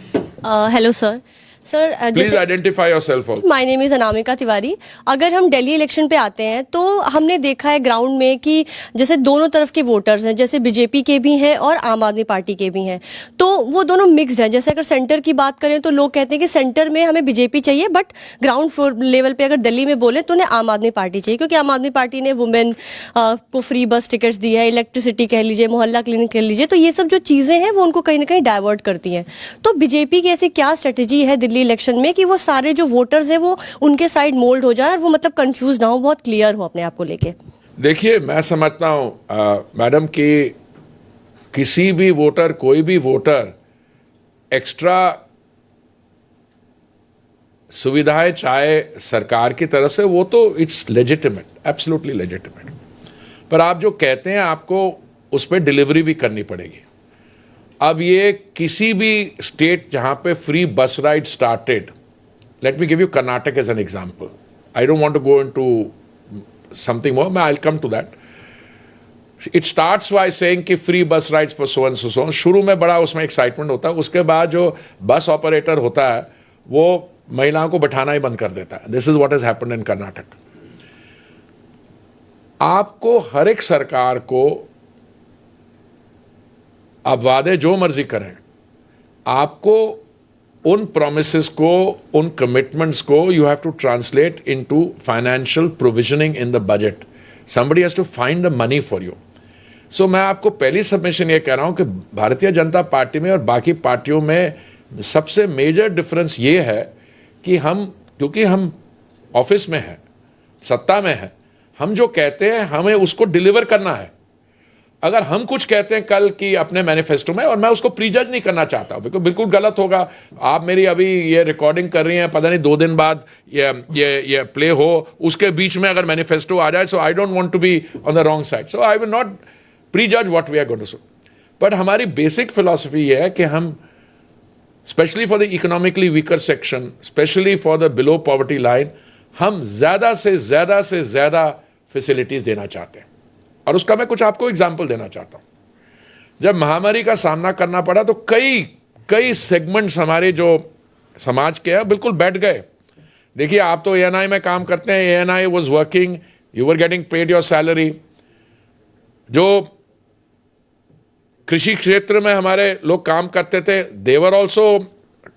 Hello, sir. Sir please identify yourself also. My name is Anamika Tiwari. अगर हम Delhi election पे आते हैं तो हमने देखा है ground में कि जैसे दोनों तरफ के वोटर्स हैं, जैसे बीजेपी के भी हैं और आम आदमी पार्टी के भी हैं, तो वो दोनों मिक्स्ड हैं. जैसे अगर सेंटर की बात करें तो लोग कहते हैं कि सेंटर में हमें बीजेपी चाहिए, बट ग्राउंड फ्लोर लेवल पे अगर दिल्ली में बोले तो उन्हें आम आदमी पार्टी चाहिए, क्योंकि आम आदमी पार्टी ने वुमेन को फ्री बस टिकट्स दी है, इलेक्ट्रिसिटी कह लीजिए, मोहल्ला क्लिनिक कह लीजिए, तो ये सब जो चीज़ें हैं वो उनको कहीं ना कहीं डाइवर्ट करती हैं. तो बीजेपी की ऐसी क्या स्ट्रेटेजी है दिल्ली इलेक्शन में कि वो सारे जो वोटर्स हैं वो उनके साइड मोल्ड हो जाए और वो मतलब कंफ्यूज ना हो, बहुत क्लियर हो अपने आप को लेके? देखिए, मैं समझता हूं मैडम कि किसी भी वोटर, कोई भी वोटर एक्स्ट्रा सुविधाएं चाहे सरकार की तरफ से, वो तो इट्स लेजिटिमेट, एब्सोल्युटली लेजिटिमेट. पर आप जो कहते हैं आपको उस पर डिलीवरी भी करनी पड़ेगी. अब ये किसी भी स्टेट जहां पे free bus ride started, let me give you Karnataka as an example. I don't want to go into something more, I will come to that. It starts by saying कि free bus rides for so and so. शुरू में बड़ा उसमें excitement होता है, उसके बाद जो बस ऑपरेटर होता है वो महिलाओं को बैठाना ही बंद कर देता है. This is what has happened in Karnataka. आपको हर एक सरकार को, आप वादे जो मर्जी करें, आपको उन प्रोमिसेस को, उन कमिटमेंट्स को you have to translate into financial provisioning in the budget. Somebody has to find the money for you. So मैं आपको पहली सबमिशन ये कह रहा हूं कि भारतीय जनता पार्टी में और बाकी पार्टियों में सबसे मेजर डिफरेंस ये है कि हम, क्योंकि हम ऑफिस में हैं, सत्ता में हैं, हम जो कहते हैं हमें उसको डिलीवर करना है. अगर हम कुछ कहते हैं कल की अपने मैनिफेस्टो में, और मैं उसको प्रीजज नहीं करना चाहता, बिल्कुल गलत होगा. आप मेरी अभी ये रिकॉर्डिंग कर रही हैं, पता नहीं 2 दिन बाद ये प्ले हो, उसके बीच में अगर मैनिफेस्टो आ जाए, so I don't want to be on the wrong side. So I will not prejudge what we are going to do. But हमारी बेसिक फिलॉसफी ये है कि हम, specially for the economically weaker section, specially for the below poverty line, हम ज्यादा से ज्यादा facilities देना चाहते हैं. और उसका मैं कुछ आपको एग्जाम्पल देना चाहता हूं. जब महामारी का सामना करना पड़ा तो कई सेगमेंट्स हमारे जो समाज के हैं बिल्कुल बैठ गए. देखिए, आप तो एएनआई में काम करते हैं, ANI was working, you were getting paid your salary. जो कृषि क्षेत्र में हमारे लोग काम करते थे, देवर ऑल्सो,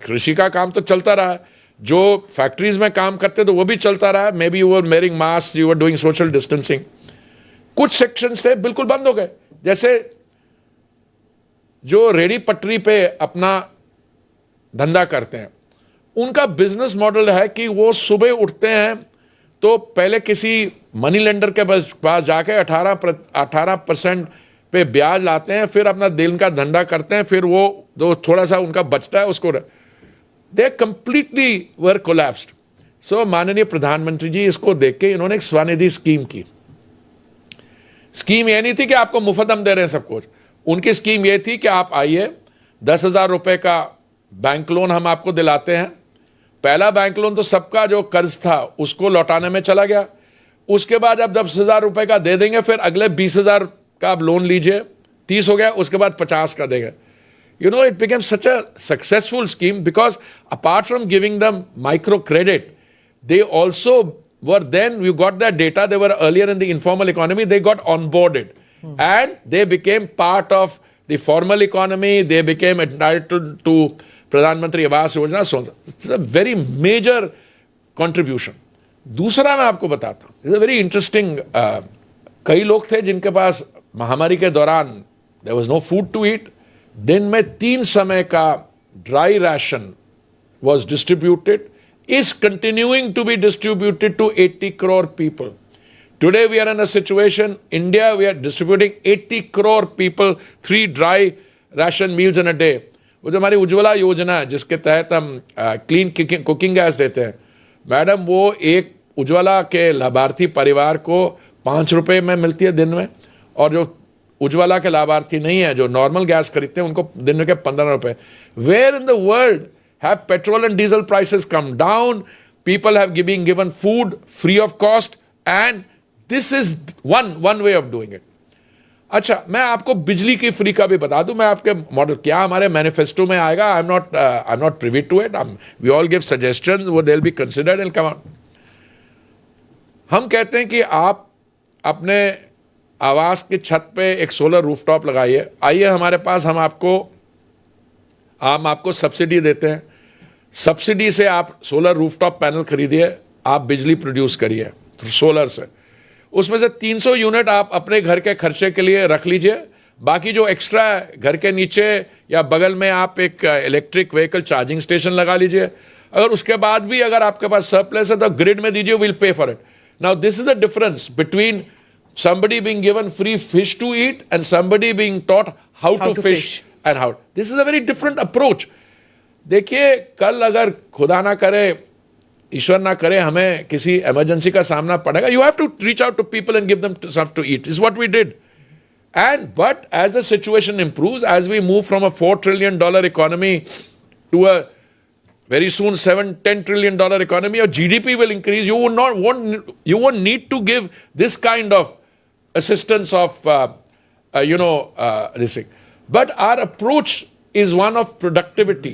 कृषि का काम तो चलता रहा. जो फैक्ट्रीज में काम करते थे वो भी चलता रहा. May be you were wearing mask, you were doing social distancing. कुछ सेक्शंस थे बिल्कुल बंद हो गए, जैसे जो रेडी पटरी पे अपना धंधा करते हैं. उनका बिजनेस मॉडल है कि वो सुबह उठते हैं तो पहले किसी मनी लेंडर के पास जाके 18% पे ब्याज लाते हैं, फिर अपना दिन का धंधा करते हैं, फिर वो जो थोड़ा सा उनका बचता है उसको, दे कंप्लीटली वर कोलैप्स्ड. सो माननीय प्रधानमंत्री जी, इसको देख के इन्होंने एक स्वनिधि स्कीम की. स्कीम ये नहीं थी कि आपको मुफ्त हम दे रहे हैं सब कुछ. उनकी स्कीम ये थी कि आप आइए, 10,000 रुपए का बैंक लोन हम आपको दिलाते हैं. पहला बैंक लोन तो सबका जो कर्ज था उसको लौटाने में चला गया. उसके बाद आप 10,000 रुपए का दे देंगे, फिर अगले 20,000 का आप लोन लीजिए, 30 हो गया, उसके बाद 50 का देंगे. You know, it became such a successful scheme because apart from giving them micro credit, they also were, then you got that data, they were earlier in the informal economy, they got onboarded and they became part of the formal economy, they became entitled to Pradhan Mantri Awas Yojana. So it's a very major contribution. दूसरा मैं आपको बताता हूँ, it's a very interesting, कई लोग थे जिनके पास महामारी के दौरान there was no food to eat. दिन में 3 समय का dry ration was distributed, is continuing to be distributed to 80 crore people. Today we are in a situation, India, we are distributing 80 crore people 3 dry ration meals in a day. वो जो हमारी उज्ज्वला योजना है जिसके तहत हम क्लीन कुकिंग गैस देते हैं, मैडम, वो एक उज्ज्वला के लाभार्थी परिवार को 5 रुपए में मिलती है दिन में, और जो उज्ज्वला के लाभार्थी नहीं है, जो नॉर्मल गैस खरीदते हैं, उनको दिन के 15 रुपए. Where in the world have petrol and diesel prices come down? People have been given food free of cost, and this is one way of doing it. अच्छा, मैं आपको बिजली की फ्री का भी बता दूं. मैं आपके मॉडल क्या हमारे मैनिफेस्टो में आएगा. I am not privy to it. We all give suggestions, वो they will be considered and come out. हम कहते हैं कि आप अपने आवास की छत पे एक सोलर रूफटॉप लगाइए. आइए हमारे पास, हम आपको सब्सिडी देते हैं. सब्सिडी से आप सोलर रूफटॉप पैनल खरीदिए, आप बिजली प्रोड्यूस करिए सोलर से. उसमें से 300 यूनिट आप अपने घर के खर्चे के लिए रख लीजिए. बाकी जो एक्स्ट्रा है, घर के नीचे या बगल में आप एक इलेक्ट्रिक व्हीकल चार्जिंग स्टेशन लगा लीजिए. अगर उसके बाद भी अगर आपके पास सरप्लस है तो ग्रिड में दीजिए, will pay for it. Now this is the difference between somebody being given free fish to eat and somebody being taught how to fish and how. This is a very different approach. देखिए, कल अगर खुदा ना करे, ईश्वर ना करे, हमें किसी इमरजेंसी का सामना पड़ेगा, you have to reach out to people and give them something to eat. Is what we did. And but as the situation improves, as we move from a $4 trillion economy to a very soon $7-10 trillion economy, your GDP will increase. You won't need to give this kind of assistance of this thing. But our approach is one of productivity.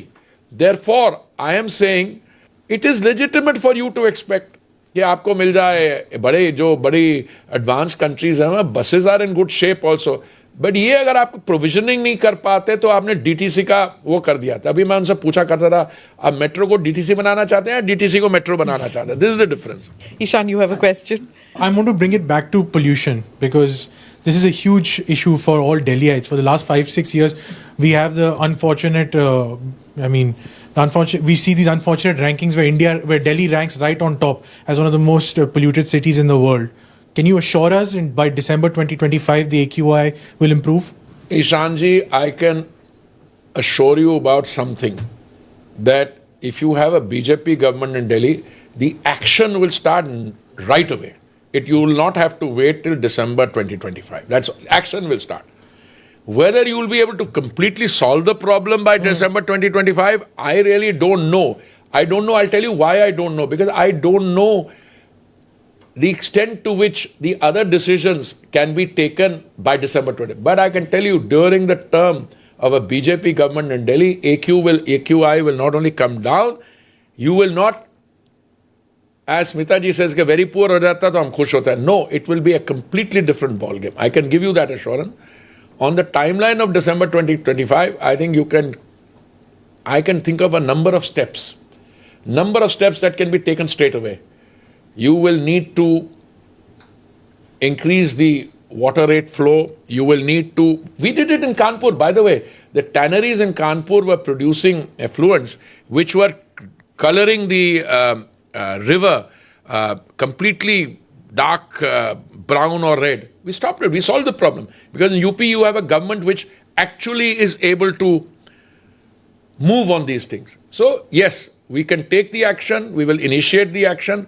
Therefore, I am saying it is legitimate for you to expect कि आपको मिल जाए. बड़ी advance countries हैं, buses are in good shape also. But ये अगर आप provisioning नहीं कर पाते तो आपने डीटीसी का वो कर दिया था. अभी मैं उनसे पूछा करता था, आप मेट्रो को डीटीसी बनाना चाहते हैं या डीटीसी को मेट्रो बनाना चाहते हैं? This is the difference. Ishan, you have a question? I want to bring it back to pollution because this is a huge issue for all Delhiites. For the last 5-6 years, we have the unfortunate, we see these unfortunate rankings where Delhi ranks right on top as one of the most polluted cities in the world. Can you assure us by December 2025 the AQI will improve? Ishan ji, I can assure you about something, that if you have a BJP government in Delhi, the action will start right away. You will not have to wait till December 2025. That's action will start. Whether you will be able to completely solve the problem by December 2025, I really don't know. I don't know. I'll tell you why I don't know. Because I don't know the extent to which the other decisions can be taken by December 20. But I can tell you, during the term of a BJP government in Delhi, AQI will not only come down, you will not, as Smita ji says, कि very poor हो जाता तो हम खुश होते हैं. No, it will be a completely different ball game. I can give you that assurance. On the timeline of December 2025, I think I can think of a number of steps that can be taken straight away. You will need to increase the water rate flow. You will need to. We did it in Kanpur, by the way. The tanneries in Kanpur were producing effluents which were coloring the river completely dark brown or red. We stopped it. We solved the problem. Because in UP you have a government which actually is able to move on these things. So, yes, we can take the action. We will initiate the action.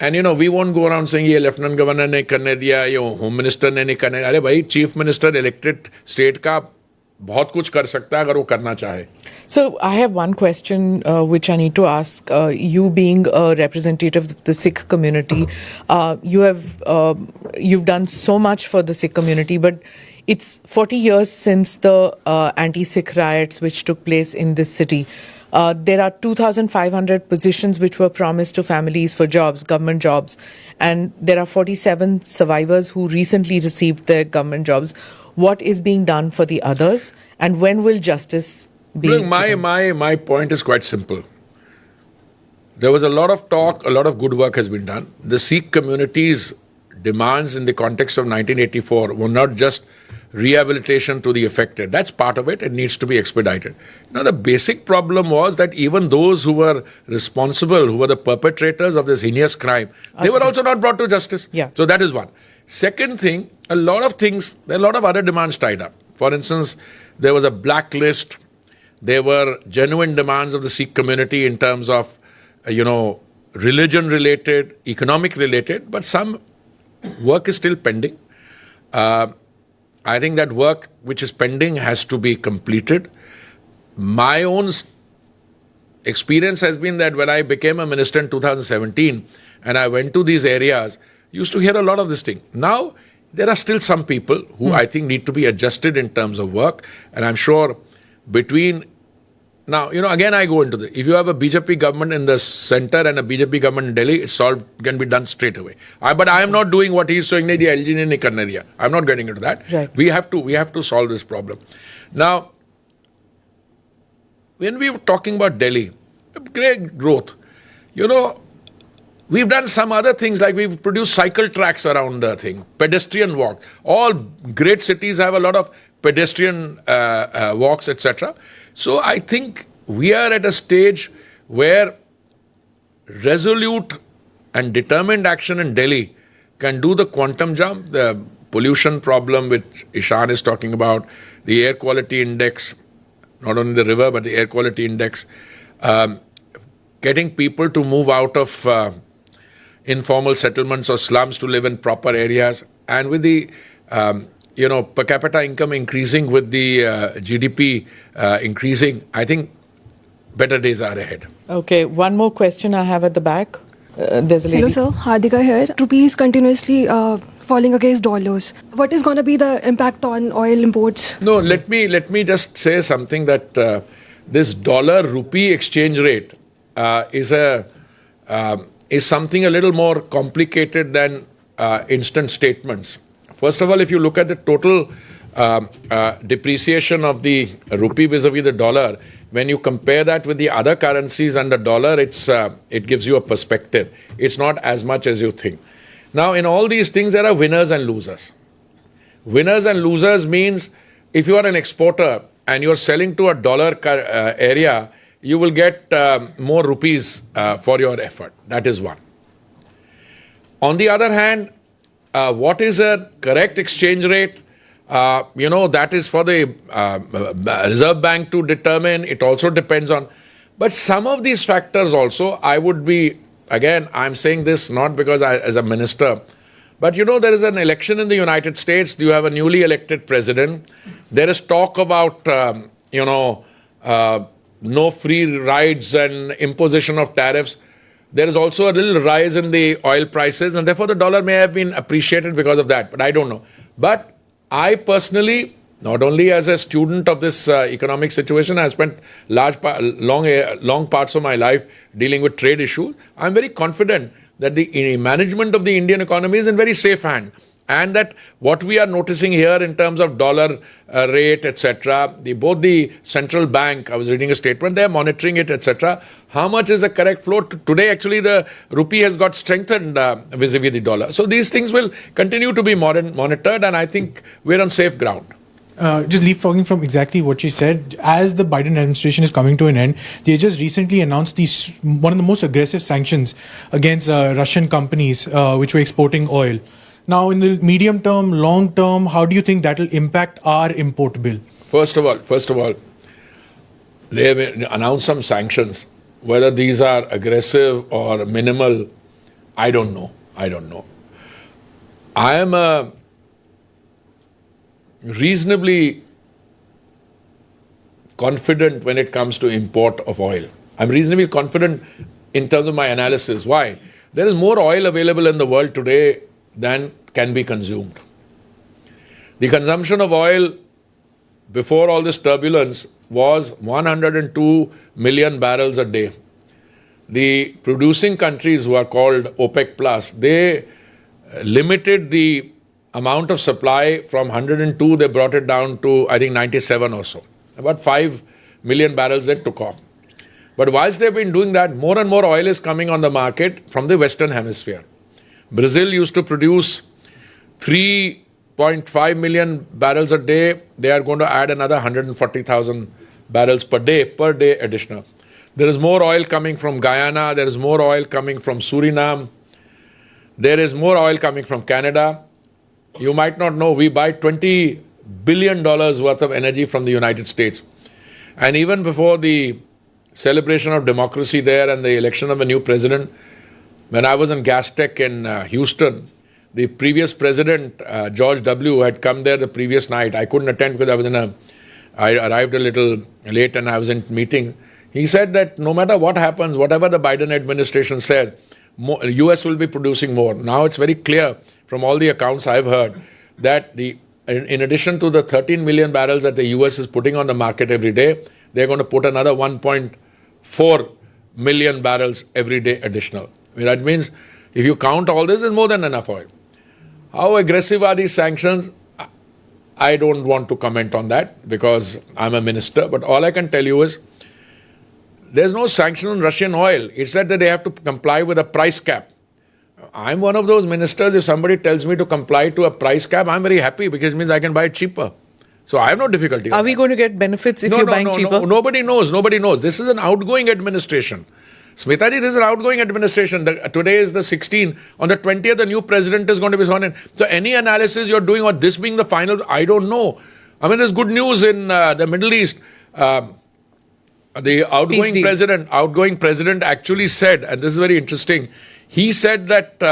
And we won't go around saying ये lieutenant governor ने करने दिया, ये home minister ने नहीं करने. अरे भाई, चीफ मिनिस्टर इलेक्टेड स्टेट का बहुत कुछ कर सकता है अगर वो करना चाहे. So I have one question which I need to ask. You being a representative of the Sikh community, you've done so much for the Sikh community, but it's 40 years since the anti-Sikh riots which took place in this city. There are 2,500 positions which were promised to families for jobs, government jobs, and there are 47 survivors who recently received their government jobs. What is being done for the others, and when will justice be? Look, my point is quite simple. There was a lot of talk, a lot of good work has been done. The Sikh community's demands in the context of 1984 were not just rehabilitation to the affected. That's part of it. It needs to be expedited. Now, the basic problem was that even those who were responsible, who were the perpetrators of this heinous crime, they were also not brought to justice. Yeah. So that is one. Second thing, there are a lot of other demands tied up. For instance, there was a blacklist. There were genuine demands of the Sikh community in terms of, religion related, economic related, but some work is still pending. I think that work which is pending has to be completed. My own experience has been that when I became a minister in 2017 and I went to these areas, used to hear a lot of this thing. Now, there are still some people who I think need to be adjusted in terms of work. And I'm sure between... Now, again, I go into this. If you have a BJP government in the center and a BJP government in Delhi, it's all can be done straight away. But I am not doing what he's saying. I'm not getting into that. Right. We have to solve this problem. Now, when we were talking about Delhi, great growth, we've done some other things, like we've produced cycle tracks around the thing, pedestrian walk. All great cities have a lot of pedestrian walks, etc. So I think we are at a stage where resolute and determined action in Delhi can do the quantum jump. The pollution problem which Ishan is talking about, the air quality index, not only the river but the air quality index, getting people to move out of informal settlements or slums to live in proper areas, and with the per capita income increasing, with the GDP increasing, I think better days are ahead. Okay, one more question I have at the back. There's a lady. Hello, sir. Hardika here. Rupees continuously falling against dollars. What is going to be the impact on oil imports? No, let me just say something, that this dollar-rupee exchange rate is something a little more complicated than instant statements. First of all, if you look at the total depreciation of the rupee vis-a-vis the dollar, when you compare that with the other currencies and the dollar, it gives you a perspective. It's not as much as you think. Now, in all these things, there are winners and losers. Winners and losers means if you are an exporter and you're selling to a dollar area, you will get more rupees for your effort. That is one. On the other hand, what is a correct exchange rate? That is for the Reserve Bank to determine. It also depends on... But some of these factors also, I would be... Again, I'm saying this not because as a minister, but there is an election in the United States. You have a newly elected president. There is talk about, no free rides and imposition of tariffs. There is also a little rise in the oil prices, and therefore the dollar may have been appreciated because of that, but I don't know. But I personally, not only as a student of this economic situation, I spent long parts of my life dealing with trade issues. I'm very confident that the management of the Indian economy is in very safe hand. And that what we are noticing here in terms of dollar rate, etc., both the central bank, I was reading a statement, they are monitoring it, etc. How much is the correct flow? Today, actually, the rupee has got strengthened vis-a-vis the dollar. So these things will continue to be monitored, and I think we're on safe ground. Just leapfrogging from exactly what you said, as the Biden administration is coming to an end, they just recently announced one of the most aggressive sanctions against Russian companies which were exporting oil. Now, in the medium term, long term, how do you think that will impact our import bill? First of all, they have announced some sanctions. Whether these are aggressive or minimal, I don't know. I am reasonably confident when it comes to import of oil. I'm reasonably confident in terms of my analysis. Why? There is more oil available in the world today than can be consumed. The consumption of oil before all this turbulence was 102 million barrels a day. The producing countries, who are called OPEC Plus, they limited the amount of supply from 102, they brought it down to, I think, 97 or so. About 5 million barrels they took off. But whilst they've been doing that, more and more oil is coming on the market from the Western Hemisphere. Brazil used to produce 3.5 million barrels a day. They are going to add another 140,000 barrels per day additional. There is more oil coming from Guyana. There is more oil coming from Suriname. There is more oil coming from Canada. You might not know, we buy $20 billion worth of energy from the United States. And even before the celebration of democracy there and the election of a new president, when I was in Gas Tech in Houston, the previous president, George W., had come there the previous night. I couldn't attend because I arrived a little late and I was in meeting. He said that no matter what happens, whatever the Biden administration says, US will be producing more. Now it's very clear from all the accounts I've heard that in addition to the 13 million barrels that the US is putting on the market every day, they're going to put another 1.4 million barrels every day additional. That means if you count all this, it's more than enough oil. How aggressive are these sanctions? I don't want to comment on that because I'm a minister, but all I can tell you is there's no sanction on Russian oil. It's that they have to comply with a price cap. I'm one of those ministers. If somebody tells me to comply to a price cap, I'm very happy because it means I can buy it cheaper. So I have no difficulty. Are we going to get benefits if you're buying cheaper? No, nobody knows. Nobody knows. This is an outgoing administration. Smitaji, this is an outgoing administration. Today is the 16th. On the 20th, the new president is going to be sworn in. So any analysis you're doing on this being the final, I don't know. I mean, there's good news in the Middle East. The outgoing president actually said, and this is very interesting, he said that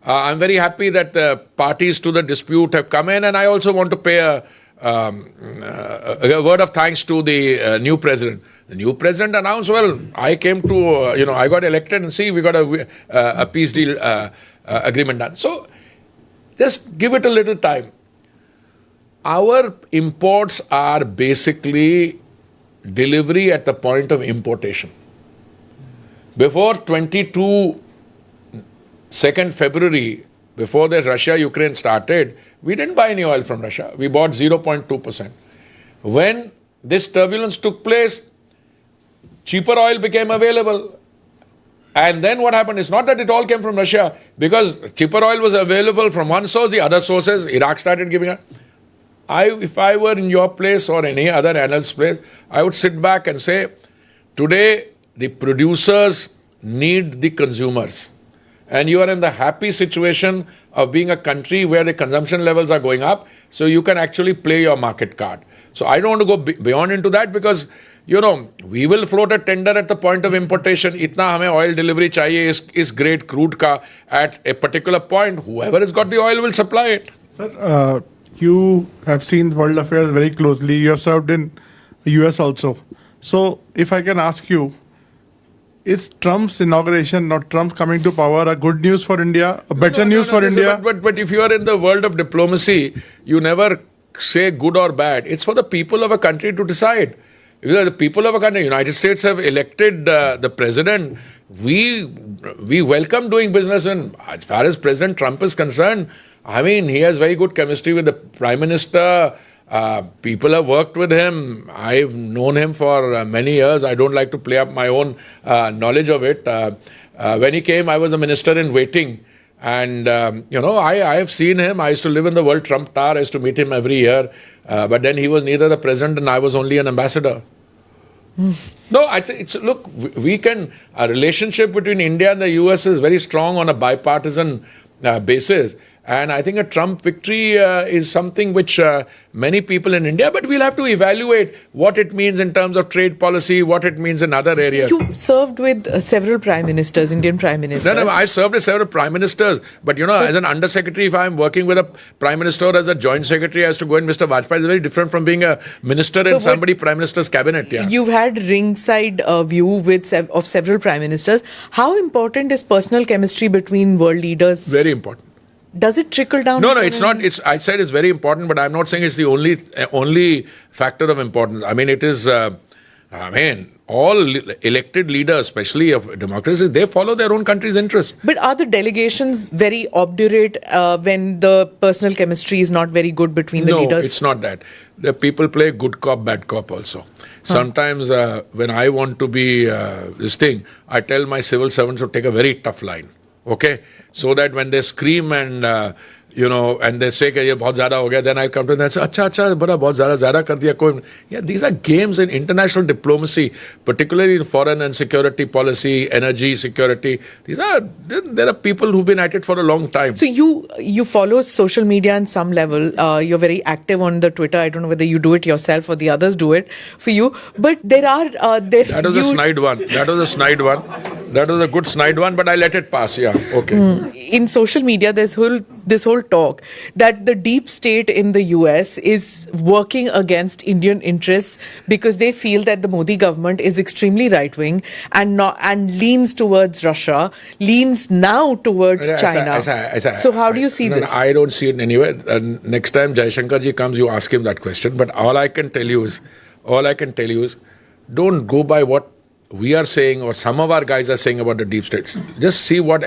I'm very happy that the parties to the dispute have come in, and I also want to pay a word of thanks to the new president. The new president announced, well, I came to, I got elected and see, we got a peace deal agreement done. So just give it a little time. Our imports are basically delivery at the point of importation. Before 2nd February, before the Russia-Ukraine started, we didn't buy any oil from Russia. We bought 0.2%. When this turbulence took place, cheaper oil became available. And then what happened? It's not that it all came from Russia, because cheaper oil was available from one source, the other sources, Iraq started giving up. If I were in your place or any other analyst's place, I would sit back and say, today the producers need the consumers. And you are in the happy situation of being a country where the consumption levels are going up, so you can actually play your market card. So I don't want to go beyond into that because, we will float a tender at the point of importation. Itna hame oil delivery chahiye is great crude ka at a particular point. Whoever has got the oil will supply it. Sir, you have seen world affairs very closely. You have served in the US also. So if I can ask you, is Trump's inauguration, not Trump coming to power, a good news for India, a better news for India? But if you are in the world of diplomacy, you never say good or bad. It's for the people of a country to decide. Because the people of a country, United States have elected the president. We welcome doing business. And as far as President Trump is concerned, I mean, he has very good chemistry with the Prime Minister. People have worked with him. I've known him for many years. I don't like to play up my own knowledge of it. When he came, I was a minister in waiting. And, I have seen him. I used to live in the World Trump Tower. I used to meet him every year. But then he was neither the president and I was only an ambassador. No, I think look, a relationship between India and the US is very strong on a bipartisan basis. And I think a Trump victory is something which many people in India, but we'll have to evaluate what it means in terms of trade policy, what it means in other areas. You've served with several prime ministers, Indian prime ministers. No, I've served with several prime ministers. But, as an undersecretary, if I'm working with a prime minister or as a joint secretary, I has to go in Mr. Vajpayee. It's very different from being a minister in somebody prime minister's cabinet. Yeah. You've had ringside view of several prime ministers. How important is personal chemistry between world leaders? Very important. Does it trickle down? No, it's not. I said it's very important, but I'm not saying it's the only factor of importance. I mean, it is. All elected leaders, especially of democracy, they follow their own country's interests. But are the delegations very obdurate when the personal chemistry is not very good between the leaders? No, it's not that. The people play good cop, bad cop also. Sometimes when I want to be this thing, I tell my civil servants to take a very tough line. Okay? So that when they scream and, and they say that ye bahut zyada ho gaya, then I'll come to them and say, acha, bada bahut zyada kar diya koi. Yeah, these are games in international diplomacy, particularly in foreign and security policy, energy security. There are people who've been at it for a long time. So you follow social media on some level. You're very active on the Twitter. I don't know whether you do it yourself or the others do it for you. But there are... That was a snide one. That was a good snide one, but I let it pass. Yeah, okay. In social media, there's this whole talk that the deep state in the US is working against Indian interests because they feel that the Modi government is extremely right wing and leans towards Russia, leans now towards China. So how do you see this? I don't see it anywhere. Next time Jaishankar ji comes, you ask him that question. But all I can tell you is, don't go by what we are saying or some of our guys are saying about the deep states. Just see what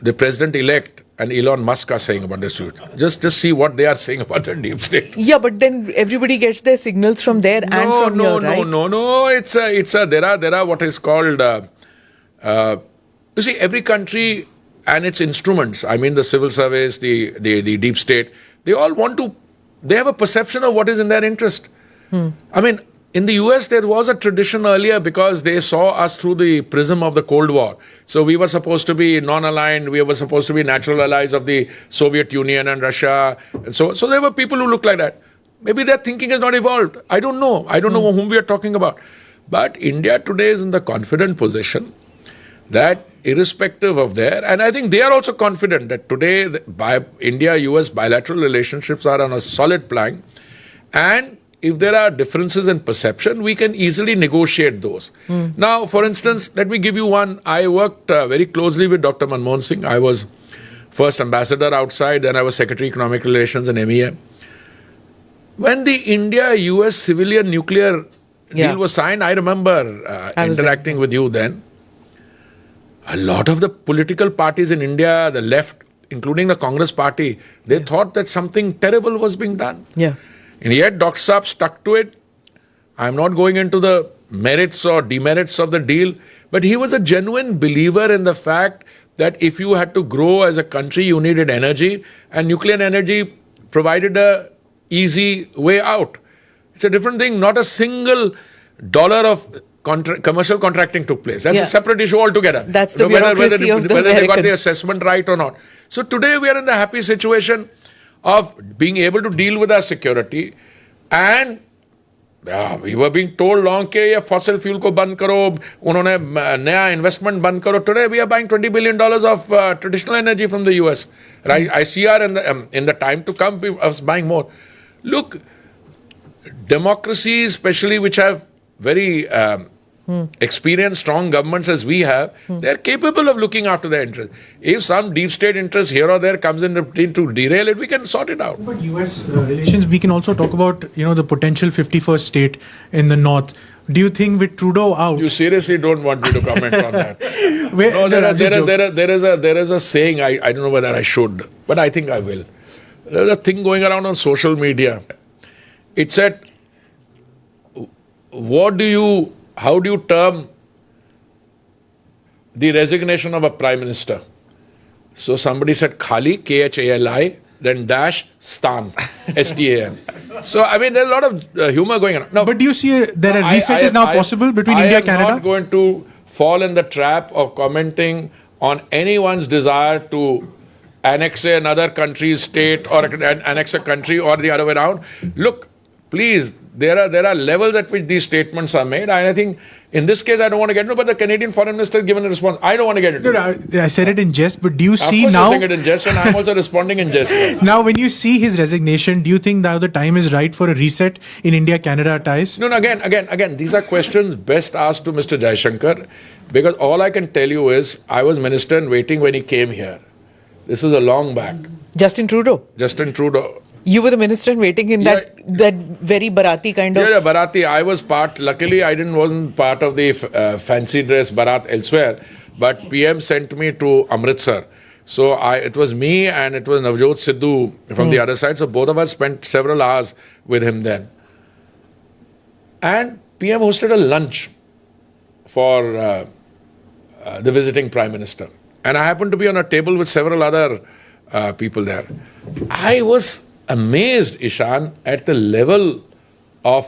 the president-elect and Elon Musk are saying about this. Just see what they are saying about the deep state. Yeah, but then everybody gets their signals from there and from here, right? No. There are what is called. You see, every country and its instruments. I mean, the civil service, the deep state. They all want to. They have a perception of what is in their interest. I mean, in the US, there was a tradition earlier because they saw us through the prism of the Cold War. So we were supposed to be non-aligned. We were supposed to be natural allies of the Soviet Union and Russia. And so there were people who looked like that. Maybe their thinking has not evolved. I don't know. I don't know whom we are talking about. But India today is in the confident position that irrespective of and I think they are also confident that today India-US bilateral relationships are on a solid plank. And if there are differences in perception, we can easily negotiate those. Now, for instance, let me give you one. I worked very closely with Dr. Manmohan Singh. I was first ambassador outside, then I was Secretary Economic Relations and MEM. When the India-US civilian nuclear deal was signed, I remember interacting with you then. A lot of the political parties in India, the left, including the Congress party, they thought that something terrible was being done. Yeah. And yet, Dr. Saab stuck to it. I'm not going into the merits or demerits of the deal, but he was a genuine believer in the fact that if you had to grow as a country, you needed energy, and nuclear energy provided a easy way out. It's a different thing. Not a single dollar of commercial contracting took place. That's a separate issue altogether. That's the bureaucracy of the whether they got the Americans. assessment right or not. So today we are in the happy situation of being able to deal with our security, and we were being told long ke ye fossil fuel ko band karo, unhone naya investment band karo. Today we are buying $20 billion of traditional energy from the US. I see in the time to come us buying more. Look, democracies, especially which have very experienced, strong governments as we have, they're capable of looking after their interests. If some deep state interest here or there comes in to derail it, we can sort it out. But US relations, we can also talk about, the potential 51st state in the north. Do you think with Trudeau out... You seriously don't want me to comment on that? There is a saying, I don't know whether I should, but I think I will. There's a thing going around on social media. It said, how do you term the resignation of a prime minister? So somebody said Khali, Khali, then dash Stan, STAN. So I mean, there's a lot of humor going on. Now, but do you see that a reset is now possible between India and Canada? I am not going to fall in the trap of commenting on anyone's desire to annex another country's state or annex a country or the other way around. Look, please, there are levels at which these statements are made. And I think in this case, I don't want to get into it, but the Canadian Foreign Minister has given a response. I don't want to get into it. I said it in jest, but do you see of course now... you're saying it in jest, and I'm also responding in jest. Now, when you see his resignation, do you think now the time is right for a reset in India-Canada ties? No, again, these are questions best asked to Mr. Jaishankar, because all I can tell you is, I was minister in waiting when he came here. This was a long back. Justin Trudeau. You were the minister in waiting in that very Bharati kind of... Yeah, Bharati. I was luckily I wasn't part of the fancy dress Bharat elsewhere, but PM sent me to Amritsar. So it was me and it was Navjot Sidhu from the other side. So both of us spent several hours with him then. And PM hosted a lunch for the visiting Prime Minister. And I happened to be on a table with several other people there. I was amazed, Ishan, at the level of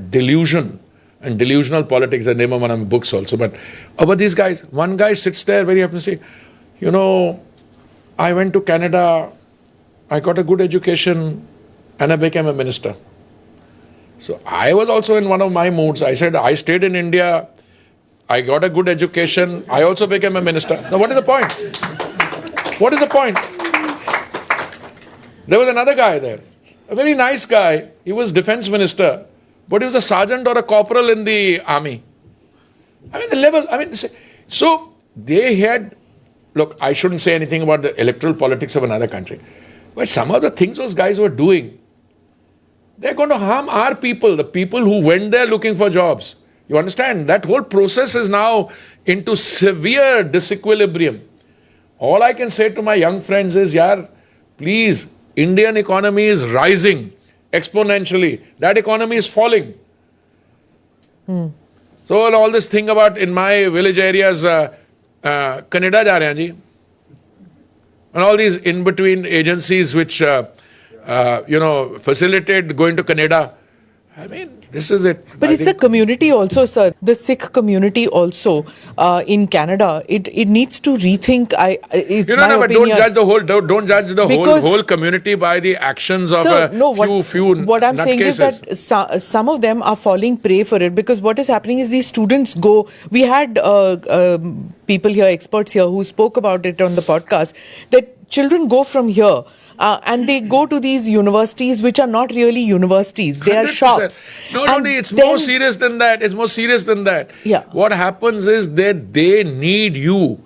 delusion and delusional politics. The name of one of my books also. But about these guys, one guy sits there very happy to say, I went to Canada, I got a good education, and I became a minister. So I was also in one of my moods. I said, I stayed in India. I got a good education. I also became a minister. Now, what is the point? What is the point? There was another guy there, a very nice guy. He was defense minister, but he was a sergeant or a corporal in the army. I mean, the level, so they had, look, I shouldn't say anything about the electoral politics of another country, but some of the things those guys were doing, they're going to harm our people, the people who went there looking for jobs. You understand? That whole process is now into severe disequilibrium. All I can say to my young friends is, yaar, please, Indian economy is rising exponentially. That economy is falling. So all this thing about in my village areas, Canada ja rahe hain ji. And all these in-between agencies which, facilitate going to Canada. I mean, this is it. But it's the community also, sir. The Sikh community also in Canada. It needs to rethink. It's my but opinion. don't judge the whole community by the actions of few. What I'm saying is cases. that some of them are falling prey for it, because what is happening is these students go. We had people here, experts here, who spoke about it on the podcast. That children go from here. And they go to these universities which are not really universities. They are 100%. shops. No, it's more serious than that. It's more serious than that. Yeah. What happens is that they need you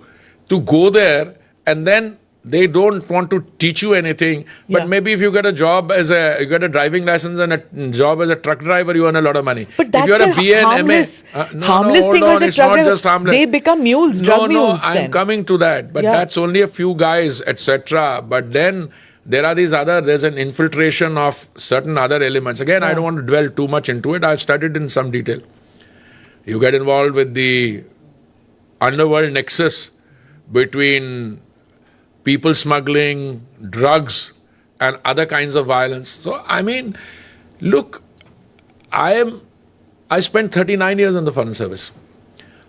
to go there, and then they don't want to teach you anything. But maybe if you get a job you get a driving license and a job as a truck driver, you earn a lot of money. But that's if you're a BA and harmless, MA, harmless thing as a it's truck not driver. just harmless. They become mules, drug mules. I'm coming to that. But that's only a few guys, etc. But then there's an infiltration of certain other elements. Again, I don't want to dwell too much into it. I've studied in some detail. You get involved with the underworld nexus between people smuggling, drugs, and other kinds of violence. So, I mean, look, I spent 39 years in the Foreign Service.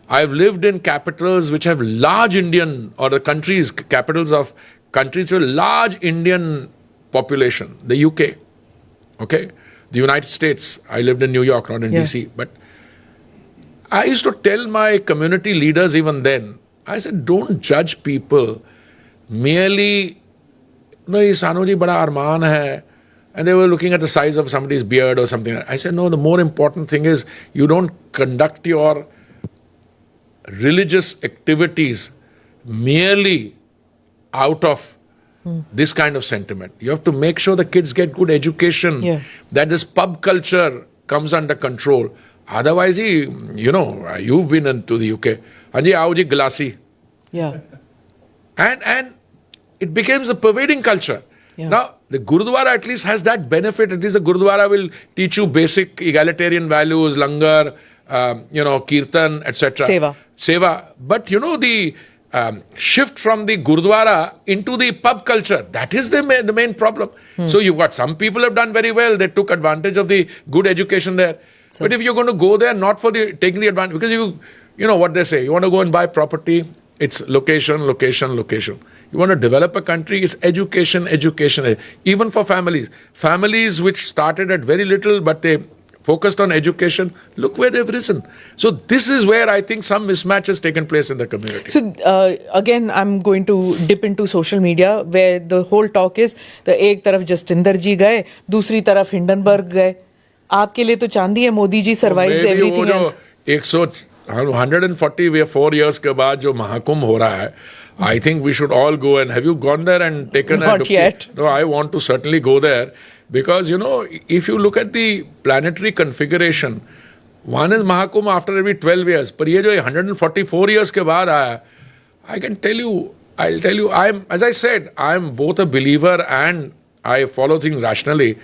I've lived in capitals which have large Indian, or the countries, capitals of countries with large Indian population, the UK, okay, the United States. I lived in New York, not in DC. But I used to tell my community leaders even then, I said, don't judge people merely, no, ye Sanoji bada arman hai, and they were looking at the size of somebody's beard or something. I said, no, the more important thing is you don't conduct your religious activities merely out of this kind of sentiment. You have to make sure the kids get good education, that this pub culture comes under control. Otherwise, you've been into the UK. Anji, aao ji glassy. Yeah. And it becomes a pervading culture. Yeah. Now, the Gurudwara at least has that benefit. At least the Gurudwara will teach you basic egalitarian values, langar, kirtan, etc. Seva. But the shift from the Gurudwara into the pub culture, that is the main problem. So you've got some people have done very well. They took advantage of the good education there. So, but if you're going to go there not for taking the advantage, because you know what they say, you want to go and buy property, it's location, location, location. You want to develop a country, it's education, education. Even for families. Families which started at very little, but they focused on education, look where they've risen. So this is where I think some mismatch has taken place in the community. So again, I'm going to dip into social media, where the whole talk is, the एक तरफ जस्टिंदर जी गए, दूसरी तरफ Hindenburg गए. आपके लिए तो चांदी है, Modi ji survives everything else. 144 years के बाद जो महाकुंभ हो रहा है, I think we should all go. And have you gone there and taken a look? Not yet. No, I want to certainly go there. Because, if you look at the planetary configuration, one is Mahakumbh after every 12 years. But ye jo 144 years ke baad aaya, I'll tell you, as I said, I'm both a believer and I follow things rationally.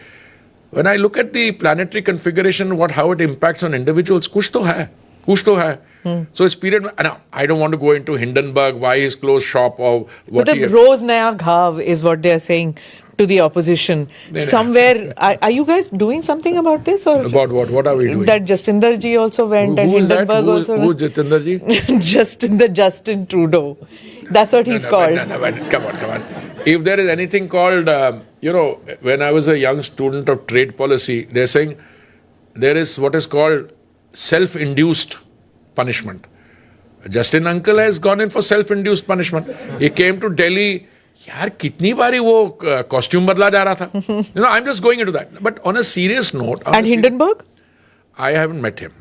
When I look at the planetary configuration, how it impacts on individuals, kuch to hai. So it's period. Now, I don't want to go into Hindenburg, why he's closed shop or what. But the Rose Naya Ghav is what they're saying to the opposition. Somewhere, are you guys doing something about this? Or about what? What are we doing? That Jastinder ji also went, and Hindenburg also went. Who's Jastinder ji? Justin Trudeau. That's what he's called. Come on. If there is anything called, when I was a young student of trade policy, they're saying there is what is called self-induced punishment. Justin uncle has gone in for self-induced punishment. He came to Delhi. यार कितनी बारी वो costume बदला जा रहा था. I'm just going into that. But on a serious note, And Hindenburg? I haven't met him.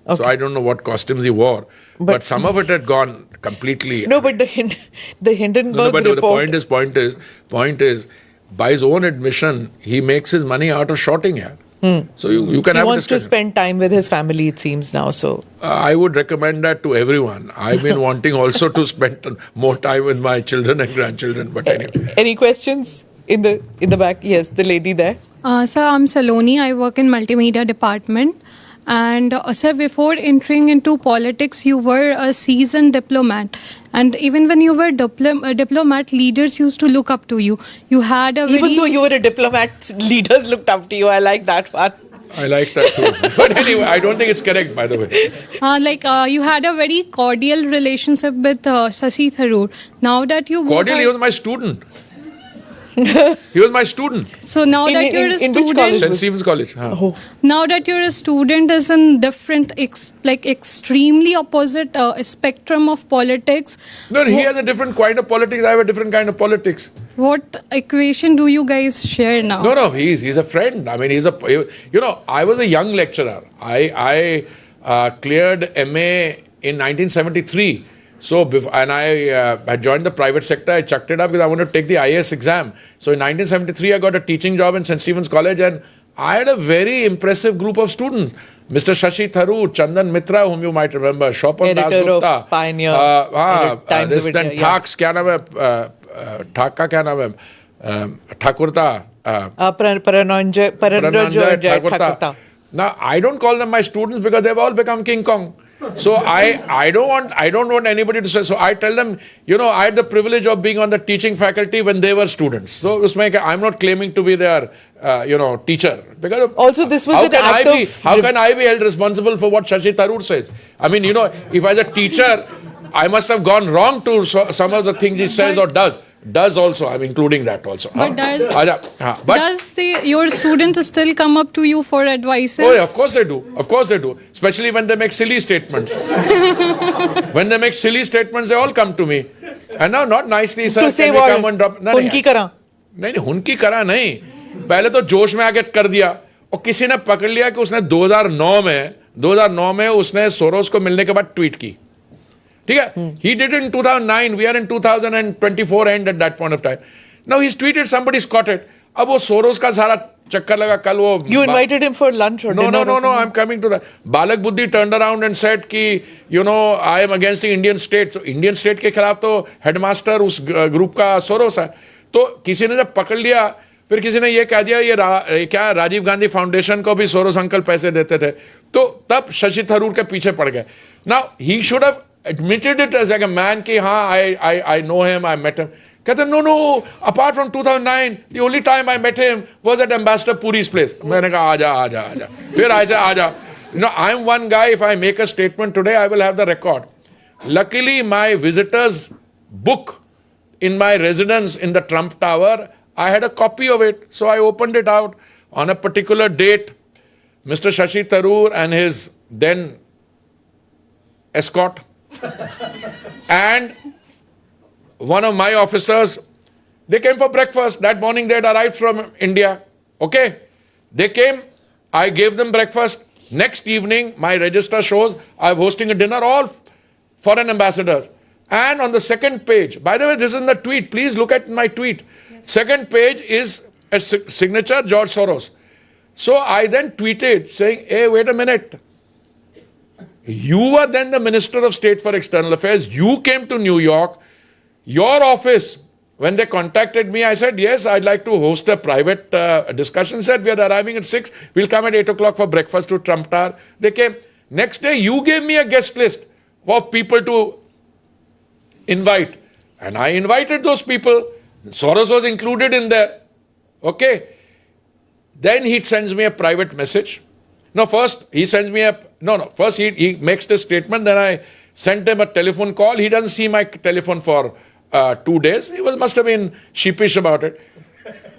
Okay. So I don't know what costumes he wore. But some of it had gone completely. No, but the Hindenburg No, but report. the point is, by his own admission, he makes his money out of shorting. Yeah. So you can He have wants a to discussion. spend time with his family, it seems now. So I would recommend that to everyone. I've been wanting also to spend more time with my children and grandchildren. But anyway. any questions in the back? Yes, the lady there. Sir, I'm Saloni. I work in multimedia department. And sir, before entering into politics, you were a seasoned diplomat. And even when you were a diplomat, leaders used to look up to you. You had a Even very... though you were a diplomat, leaders looked up to you. I like that one. I like that too. But anyway, I don't think it's correct, by the way. you had a very cordial relationship with Shashi Tharoor. Now that you both Cordial, he are- was my student. He was my student. So now In- that in- you're a in which student, college? St. Stephen's College. Huh. now that you're a student is in different, extremely opposite spectrum of politics. No, he has a different kind of politics. I have a different kind of politics. What equation do you guys share now? No, he's a friend. I mean, I was a young lecturer. I cleared MA in 1973. So, and I had joined the private sector. I chucked it up because I wanted to take the IAS exam. So, in 1973, I got a teaching job in St. Stephen's College, and I had a very impressive group of students. Mr. Shashi Tharoor, Chandan Mitra, whom you might remember, Shopan Editor of Dasgupta, Pioneer, Times of then India, Thaks, क्या नाम है? Thak का क्या नाम है? Thakurta. Parananjay Thakurta. Now, I don't call them my students because they've all become King Kong. So I don't want anybody to say. So I tell them, I had the privilege of being on the teaching faculty when they were students. So I'm not claiming to be their, teacher. Because Also, this was an act of... how can I be held responsible for what Shashi Tharoor says? I mean, if as a teacher, I must have gone wrong to some of the things he says or does. Does also, I'm including that also. But But your students still come up to you for advices? Oh, yeah, of course they do. Of course they do. Especially when they make silly statements. When they make silly statements, they all come to me. And now, not nicely, sir. To say can we what? come and drop? Hunki kara. नहीं हुनकी करा नहीं. पहले तो जोश में आके कर दिया और किसी ने पकड़ लिया कि उसने 2009 में उसने सोरोस को मिलने के बाद ट्वीट की. ठीक है? He did it in 2009. We are in 2024 end at that point of time. Now he's tweeted, somebody's caught it. अब वो सोरोस का सारा चक्कर लगा कल वो. You invited him for lunch or dinner? No, I'm coming to that. Balak Buddhi turned around and said कि, I am against the Indian state. So Indian state के खिलाफ तो headmaster उस group का सोरोस है. तो किसी ने जब पकड़ लिया, फिर किसी ने ये कह दिया ये क्या राजीव गांधी फाउंडेशन को भी सोरोस अंकल पैसे देते थे. तो तब शशि थरूर के पीछे पड़ गए. Now he should have admitted it as like a man कि हाँ I know him, I met him. कहते no, apart from 2009, the only time I met him was at Ambassador Puri's place. मैंने कहा आजा. फिर ऐसे आजा. I'm one guy, if I make a statement today, I will have the record. Luckily, my visitor's book in my residence in the Trump Tower, I had a copy of it. So I opened it out on a particular date. Mr. Shashi Tharoor and his then escort and one of my officers, they came for breakfast. That morning they had arrived from India. Okay. They came, I gave them breakfast. Next evening, my register shows I'm hosting a dinner, all foreign ambassadors. And on the second page, by the way, this is in the tweet. Please look at my tweet. Yes. Second page is a signature, George Soros. So I then tweeted saying, hey, wait a minute. You were then the Minister of State for External Affairs. You came to New York. Your office, when they contacted me, I said, yes, I'd like to host a private discussion. Said, we are arriving at 6. We'll come at 8 o'clock for breakfast to Trump Tower. They came. Next day, you gave me a guest list of people to invite. And I invited those people. Soros was included in there. Okay. Then he sends me a private message. No, first he sends me first he makes the statement, then I sent him a telephone call. He doesn't see my telephone for 2 days. He must have been sheepish about it.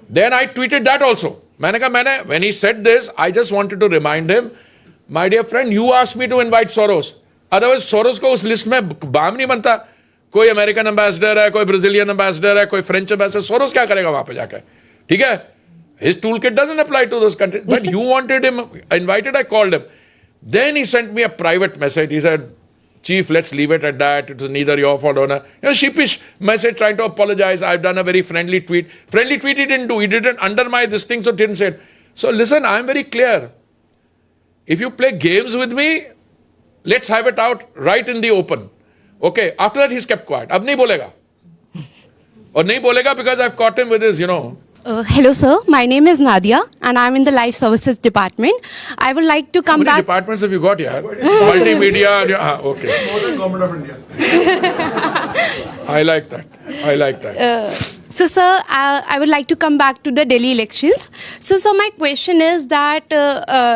Then I tweeted that also. When he said this, I just wanted to remind him, my dear friend, you asked me to invite Soros. Otherwise Soros को उस list में balm नहीं बनता. कोई American ambassador है, कोई Brazilian ambassador है, कोई फ्रेंच एम्बेसडर. सोरोस क्या करेगा वहां पे जाकर? ठीक है, his toolkit doesn't apply to those countries. But you wanted him invited, I called him. Then he sent me a private message. He said, Chief, let's leave it at that. It was neither your fault or not. Sheepish message trying to apologize. I've done a very friendly tweet. Friendly tweet he didn't do. He didn't undermine this thing, so didn't say it. So listen, I'm very clear. If you play games with me, let's have it out right in the open. Okay, after that he's kept quiet. Ab nahi bolega. Or nahi bolega because I've caught him with his, Hello, sir. My name is Nadia, and I'm in the Life Services Department. I would like to come How many back. departments have you got here? Multimedia. Okay. More than Government of India. I like that. So, sir, I would like to come back to the Delhi elections. So, my question is that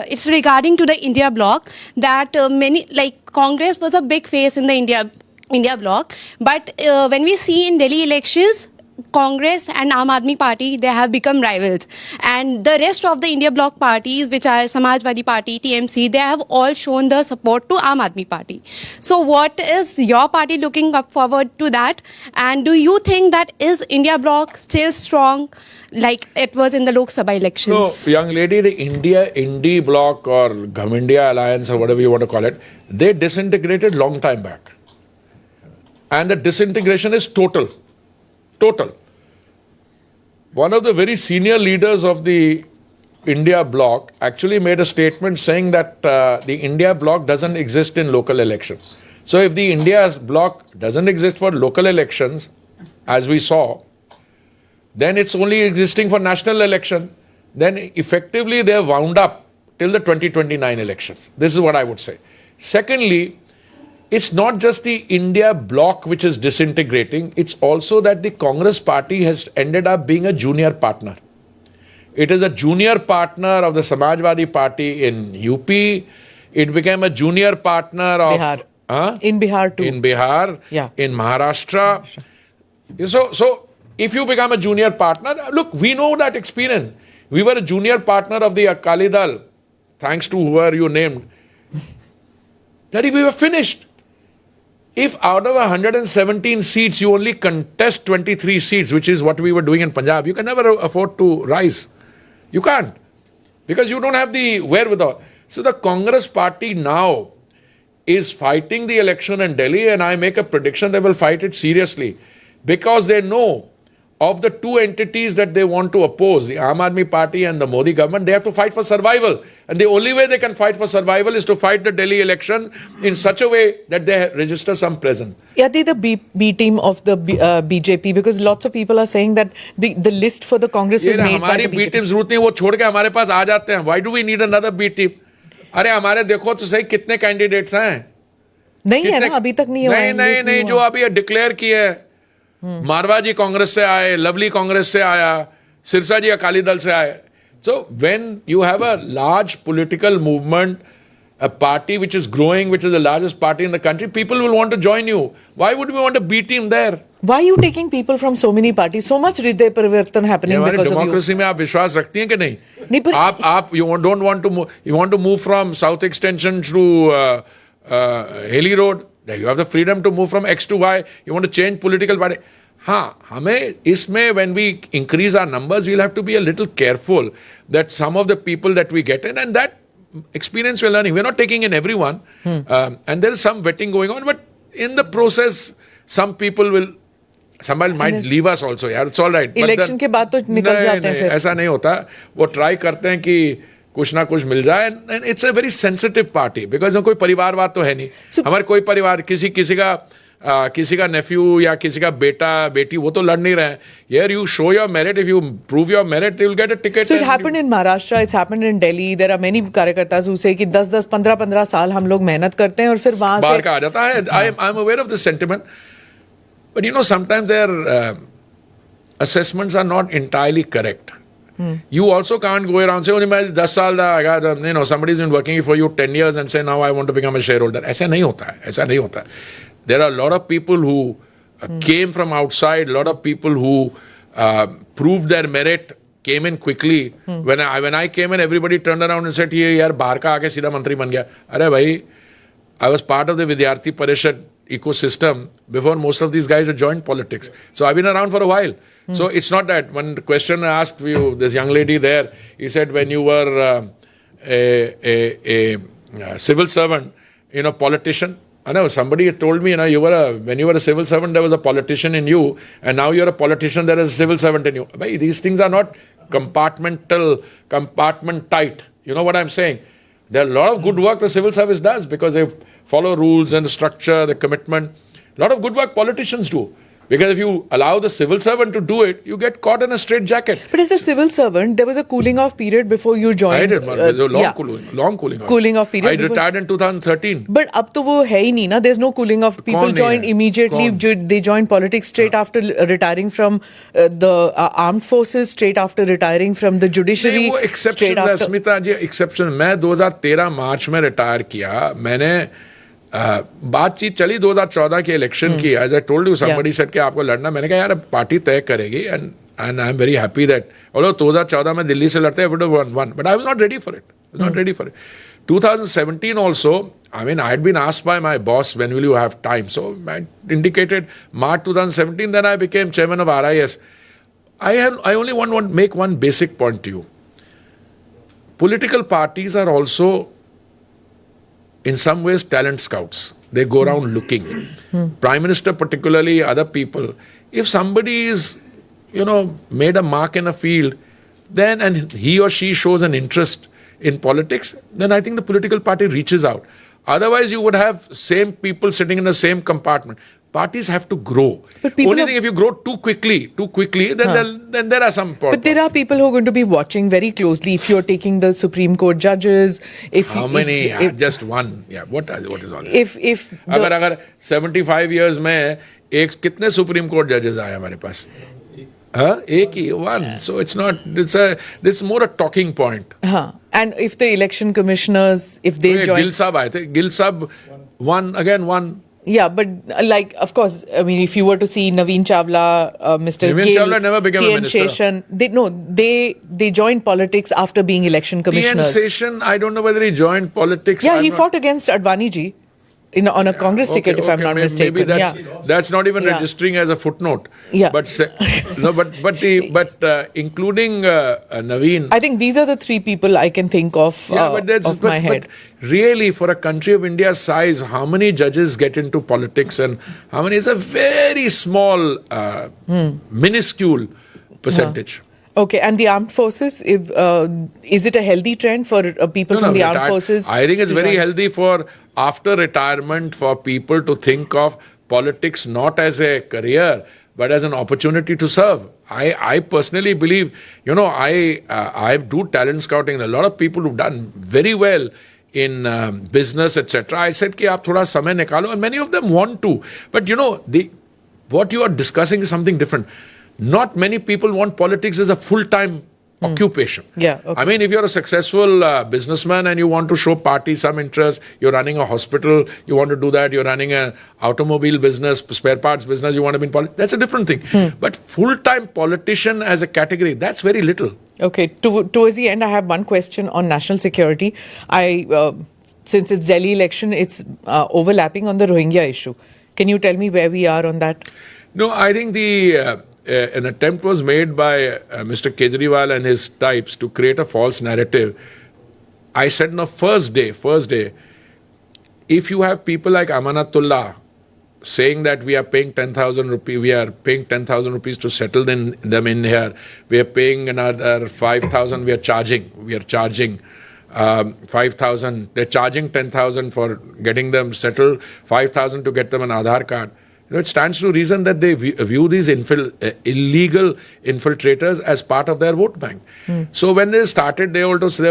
it's regarding to the India bloc, that Congress was a big face in the India bloc, but when we see in Delhi elections, Congress and Aam Aadmi Party, they have become rivals. And the rest of the India bloc parties, which are Samajwadi Party, TMC, they have all shown the support to Aam Aadmi Party. So what is your party looking up forward to that? And do you think that is India bloc still strong like it was in the Lok Sabha elections? No, young lady, the Indie bloc or Ghamindia Alliance or whatever you want to call it, they disintegrated long time back. And the disintegration is total. One of the very senior leaders of the India bloc actually made a statement saying that the India bloc doesn't exist in local elections. So if the India bloc doesn't exist for local elections, as we saw, then it's only existing for national election. Then effectively they have wound up till the 2029 elections. This is what I would say. Secondly, it's not just the India bloc which is disintegrating, it's also that the Congress party has ended up being a junior partner. It is a junior partner of the Samajwadi Party in UP. It became a junior partner of... Bihar. In Bihar too. In Bihar. Yeah. In Maharashtra. So, if you become a junior partner, look, we know that experience. We were a junior partner of the Akali Dal, thanks to whoever you named. That we were finished. If out of 117 seats, you only contest 23 seats, which is what we were doing in Punjab, you can never afford to rise. You can't. Because you don't have the wherewithal. So the Congress party now is fighting the election in Delhi, and I make a prediction they will fight it seriously. Because they know of the two entities that they want to oppose, the Aam Aadmi Party and the Modi government, they have to fight for survival. And the only way they can fight for survival is to fight the Delhi election in such a way that they register some presence. Yeah, the B team of the BJP, because lots of people are saying that the list for the Congress was made by the हमारी B BJP. team जरूरत नहीं, वो छोड़ के हमारे पास आ जाते हैं. Why do we need another B team? अरे हमारे देखो तो सही कितने कैंडिडेट्स हैं. नहीं है ना, अभी तक नहीं हुआ. नहीं जो अभी डिक्लेयर किए हैं. मारवा जी कांग्रेस से आए, लवली कांग्रेस से आया, सिरसा जी अकाली दल से आए. So when you have a large political movement, a party which is growing, which is the largest party in the country, people will want to join you. Why would we want a B team there? Why are you taking people from so many parties? So much Hriday Parivartan happening because of you. Democracy में आप विश्वास रखती हैं कि नहीं? नहीं, पर आप you don't want to move, you want to move from South Extension to Haley Road. You have the freedom to move from X to Y. You want to change political party. हाँ, हमें इसमें when we increase our numbers, we'll have to be a little careful that some of the people that we get in, and that experience we're learning. We're not taking in everyone, and there is some vetting going on, but in the process, some people will, somebody might leave us also. Yeah, it's all right. Election के बाद तो निकल जाते हैं फिर. ऐसा नहीं होता. वो try करते हैं कि कुछ ना कुछ मिल जाए, and it's a very sensitive party because कोई परिवारवाद तो है नहीं. हमारे कोई परिवार किसी का nephew या किसी का बेटा बेटी वो तो लड़ नहीं रहे हैं. Here you show your merit. If you prove your merit, you will get a ticket. So it happened in Maharashtra. It's happened in Delhi. There are many कार्यकर्तास who say कि 10-10, 15-15 साल हम लोग मेहनत करते हैं और फिर वहाँ से बाहर का आ जाता है. I'm aware of this sentiment, but sometimes their assessments are not entirely correct. You also can't go around and say, oh, मैं 10 साल somebody's been working for you 10 years and say now I want to become a shareholder. ऐसा नहीं होता है. There are a lot of people who came from outside, a lot of people who proved their merit, came in quickly. When I came in, everybody turned around and said, यार बाहर का आके सीधा मंत्री बन गया. अरे भाई, I was part of the Vidyarthi Parishad ecosystem before most of these guys had joined politics. So I've been around for a while. So it's not that. When the question I asked you, this young lady there, he said when you were a civil servant, politician. I know somebody told me, when you were a civil servant, there was a politician in you, and now you're a politician, there is a civil servant in you. Bhai, these things are not compartment tight. You know what I'm saying? There are a lot of good work the civil service does because they follow rules and the structure, the commitment. A lot of good work politicians do. Because if you allow the civil servant to do it, you get caught in a straitjacket. But as a civil servant, there was a cooling off period before you joined. I did, there was a long cooling off. Period. I retired in 2013. But ab to wo hai hi nahi na. There's no cooling off. People joined immediately. They joined politics straight after retiring from the armed forces, straight after retiring from the judiciary. वो exception है स्मिता जी, exception. मैं 2013 मार्च में retire किया. मैंने बातचीत चली 2014 के election की. As I told you somebody said कि आपको लड़ना. मैंने कहा यार पार्टी तय करेगी and I am very happy that although 2014 में दिल्ली से लड़ते I would have won but I was not ready for it. 2017 also, I mean, I had been asked by my boss, when will you have time? So I indicated March 2017, then I became chairman of RIS. I only want to make one basic point to you. Political parties are also in some ways talent scouts. They go around looking. Prime Minister particularly, other people. If somebody is, made a mark in a field, then and he or she shows an interest in politics, then I think the political party reaches out. Otherwise, you would have same people sitting in the same compartment. Parties have to grow. But only thing, if you grow too quickly, then there are some problems. But there are people who are going to be watching very closely. If you're taking the Supreme Court judges, how many? Just one. Yeah. What is one? If अगर 75 years में कितने Supreme Court judges आए हमारे पास? एक ही, one. So it's more a talking point. And if the election commissioners, if they join... Gill Sahab आए थे. Gill Sahab, one. Yeah, but of course, I mean, if you were to see Naveen Chawla, Mr. Naveen Gill, Chawla never became a minister. Sheshan, they joined politics after being election commissioners. T.N. Sheshan, I don't know whether he joined politics. Yeah, he fought against Advani ji. On a Congress ticket, if I'm not mistaken. Maybe that's not even registering as a footnote. Yeah. But including Naveen. I think these are the three people I can think of off my head. But really, for a country of India's size, how many judges get into politics and how many is a very small, minuscule percentage. Okay, and the armed forces, is it a healthy trend for people from the armed forces? I think it's very healthy for after retirement for people to think of politics not as a career but as an opportunity to serve. I personally believe, I do talent scouting. A lot of people who've done very well in business, etc. I said कि आप थोड़ा समय निकालो, and many of them want to. But what you are discussing is something different. Not many people want politics as a full-time occupation. Yeah, okay. I mean, if you're a successful businessman and you want to show party some interest, you're running a hospital, you want to do that, you're running an automobile business, spare parts business, you want to be in politics, that's a different thing. But full-time politician as a category, that's very little. Okay, towards the end, I have one question on national security. Since it's Delhi election, it's overlapping on the Rohingya issue. Can you tell me where we are on that? No, I think an attempt was made by Mr. Kejriwal and his types to create a false narrative. I said on the first day, if you have people like Amanatullah saying that we are paying 10,000 rupees to settle them in here, we are paying another 5,000, we are charging 5,000, they're charging 10,000 for getting them settled, 5,000 to get them an Aadhaar card. It stands to reason that they view these illegal infiltrators as part of their vote bank. So when they started,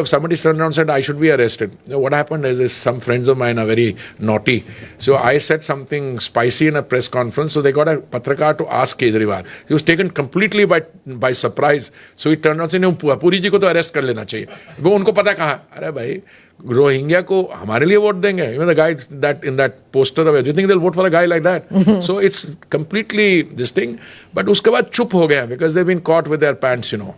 somebody turned around and said, I should be arrested. What happened is some friends of mine are very naughty. So I said something spicy in a press conference. So they got a patrakar to ask Kejriwal. He was taken completely by surprise. So he turned around and said, Puri ji ko to arrest kar lena chahiye. वो उनको पता कहाँ? अरे भाई Rohingya को हमारे लिए vote देंगे? You know the guy that in that poster of it, do you think they'll vote for a guy like that? So it's completely this thing. But उसके बाद चुप हो गया because they've been caught with their pants, you know.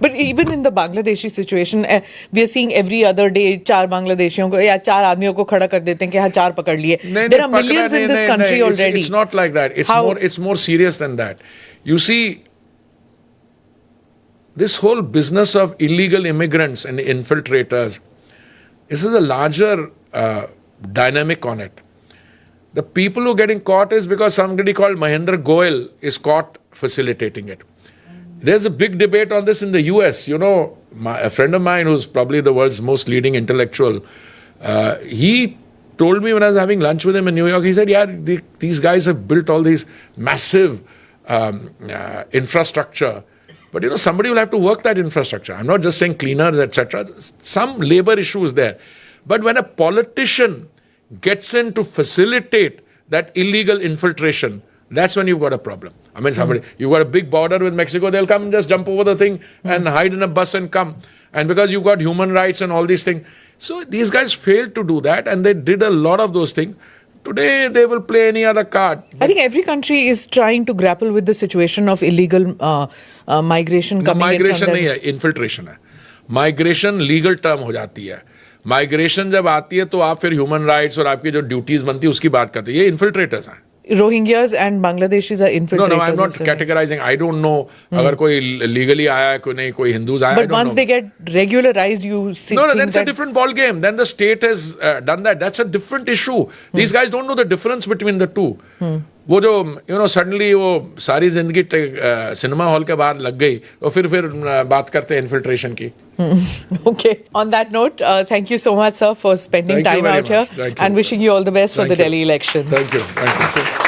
But even in the Bangladeshi situation, we are seeing every other day 4 बांग्लादेशियों को या 4 आदमियों को खड़ा कर देते हैं कि हाँ 4 पकड़ लिए. There are millions in this country already. It's not like that. It's more serious than that. You see, this whole business of illegal immigrants and infiltrators, this is a larger dynamic on it. The people who are getting caught is because somebody called Mahendra Goyal is caught facilitating it. There's a big debate on this in the US. You know, a friend of mine who's probably the world's most leading intellectual, he told me when I was having lunch with him in New York, he said, yeah, these guys have built all these massive infrastructure. But you know, somebody will have to work that infrastructure. I'm not just saying cleaners, etc. Some labor issue is there. But when a politician gets in to facilitate that illegal infiltration, that's when you've got a problem. I mean, you've got a big border with Mexico, they'll come and just jump over the thing and hide in a bus and come. And because you've got human rights and all these things. So these guys failed to do that, and they did a lot of those things. Today, they will play any other card. I think every country is trying to grapple with the situation of illegal migration coming in from migration नहीं है, infiltration है. Migration legal term हो जाती है. Migration जब आती है तो आप फिर human rights और आपकी जो duties बनती है उसकी बात करते हैं. ये infiltrators हैं. Rohingyas and Bangladeshis are infiltrators. No, I'm not categorizing. I don't know अगर कोई legally आया है कोई नहीं कोई Hindus आया. But once they get regularized, you see. No, that's a different ball game. Then the state has done that. That's a different issue. These guys don't know the difference between the two. वो जो suddenly वो सारी जिंदगी cinema hall के बाहर लग गई तो फिर बात करते हैं infiltration की. Okay. On that note, thank you so much, sir, for spending time out here and wishing you all the best for the Delhi elections. Thank you.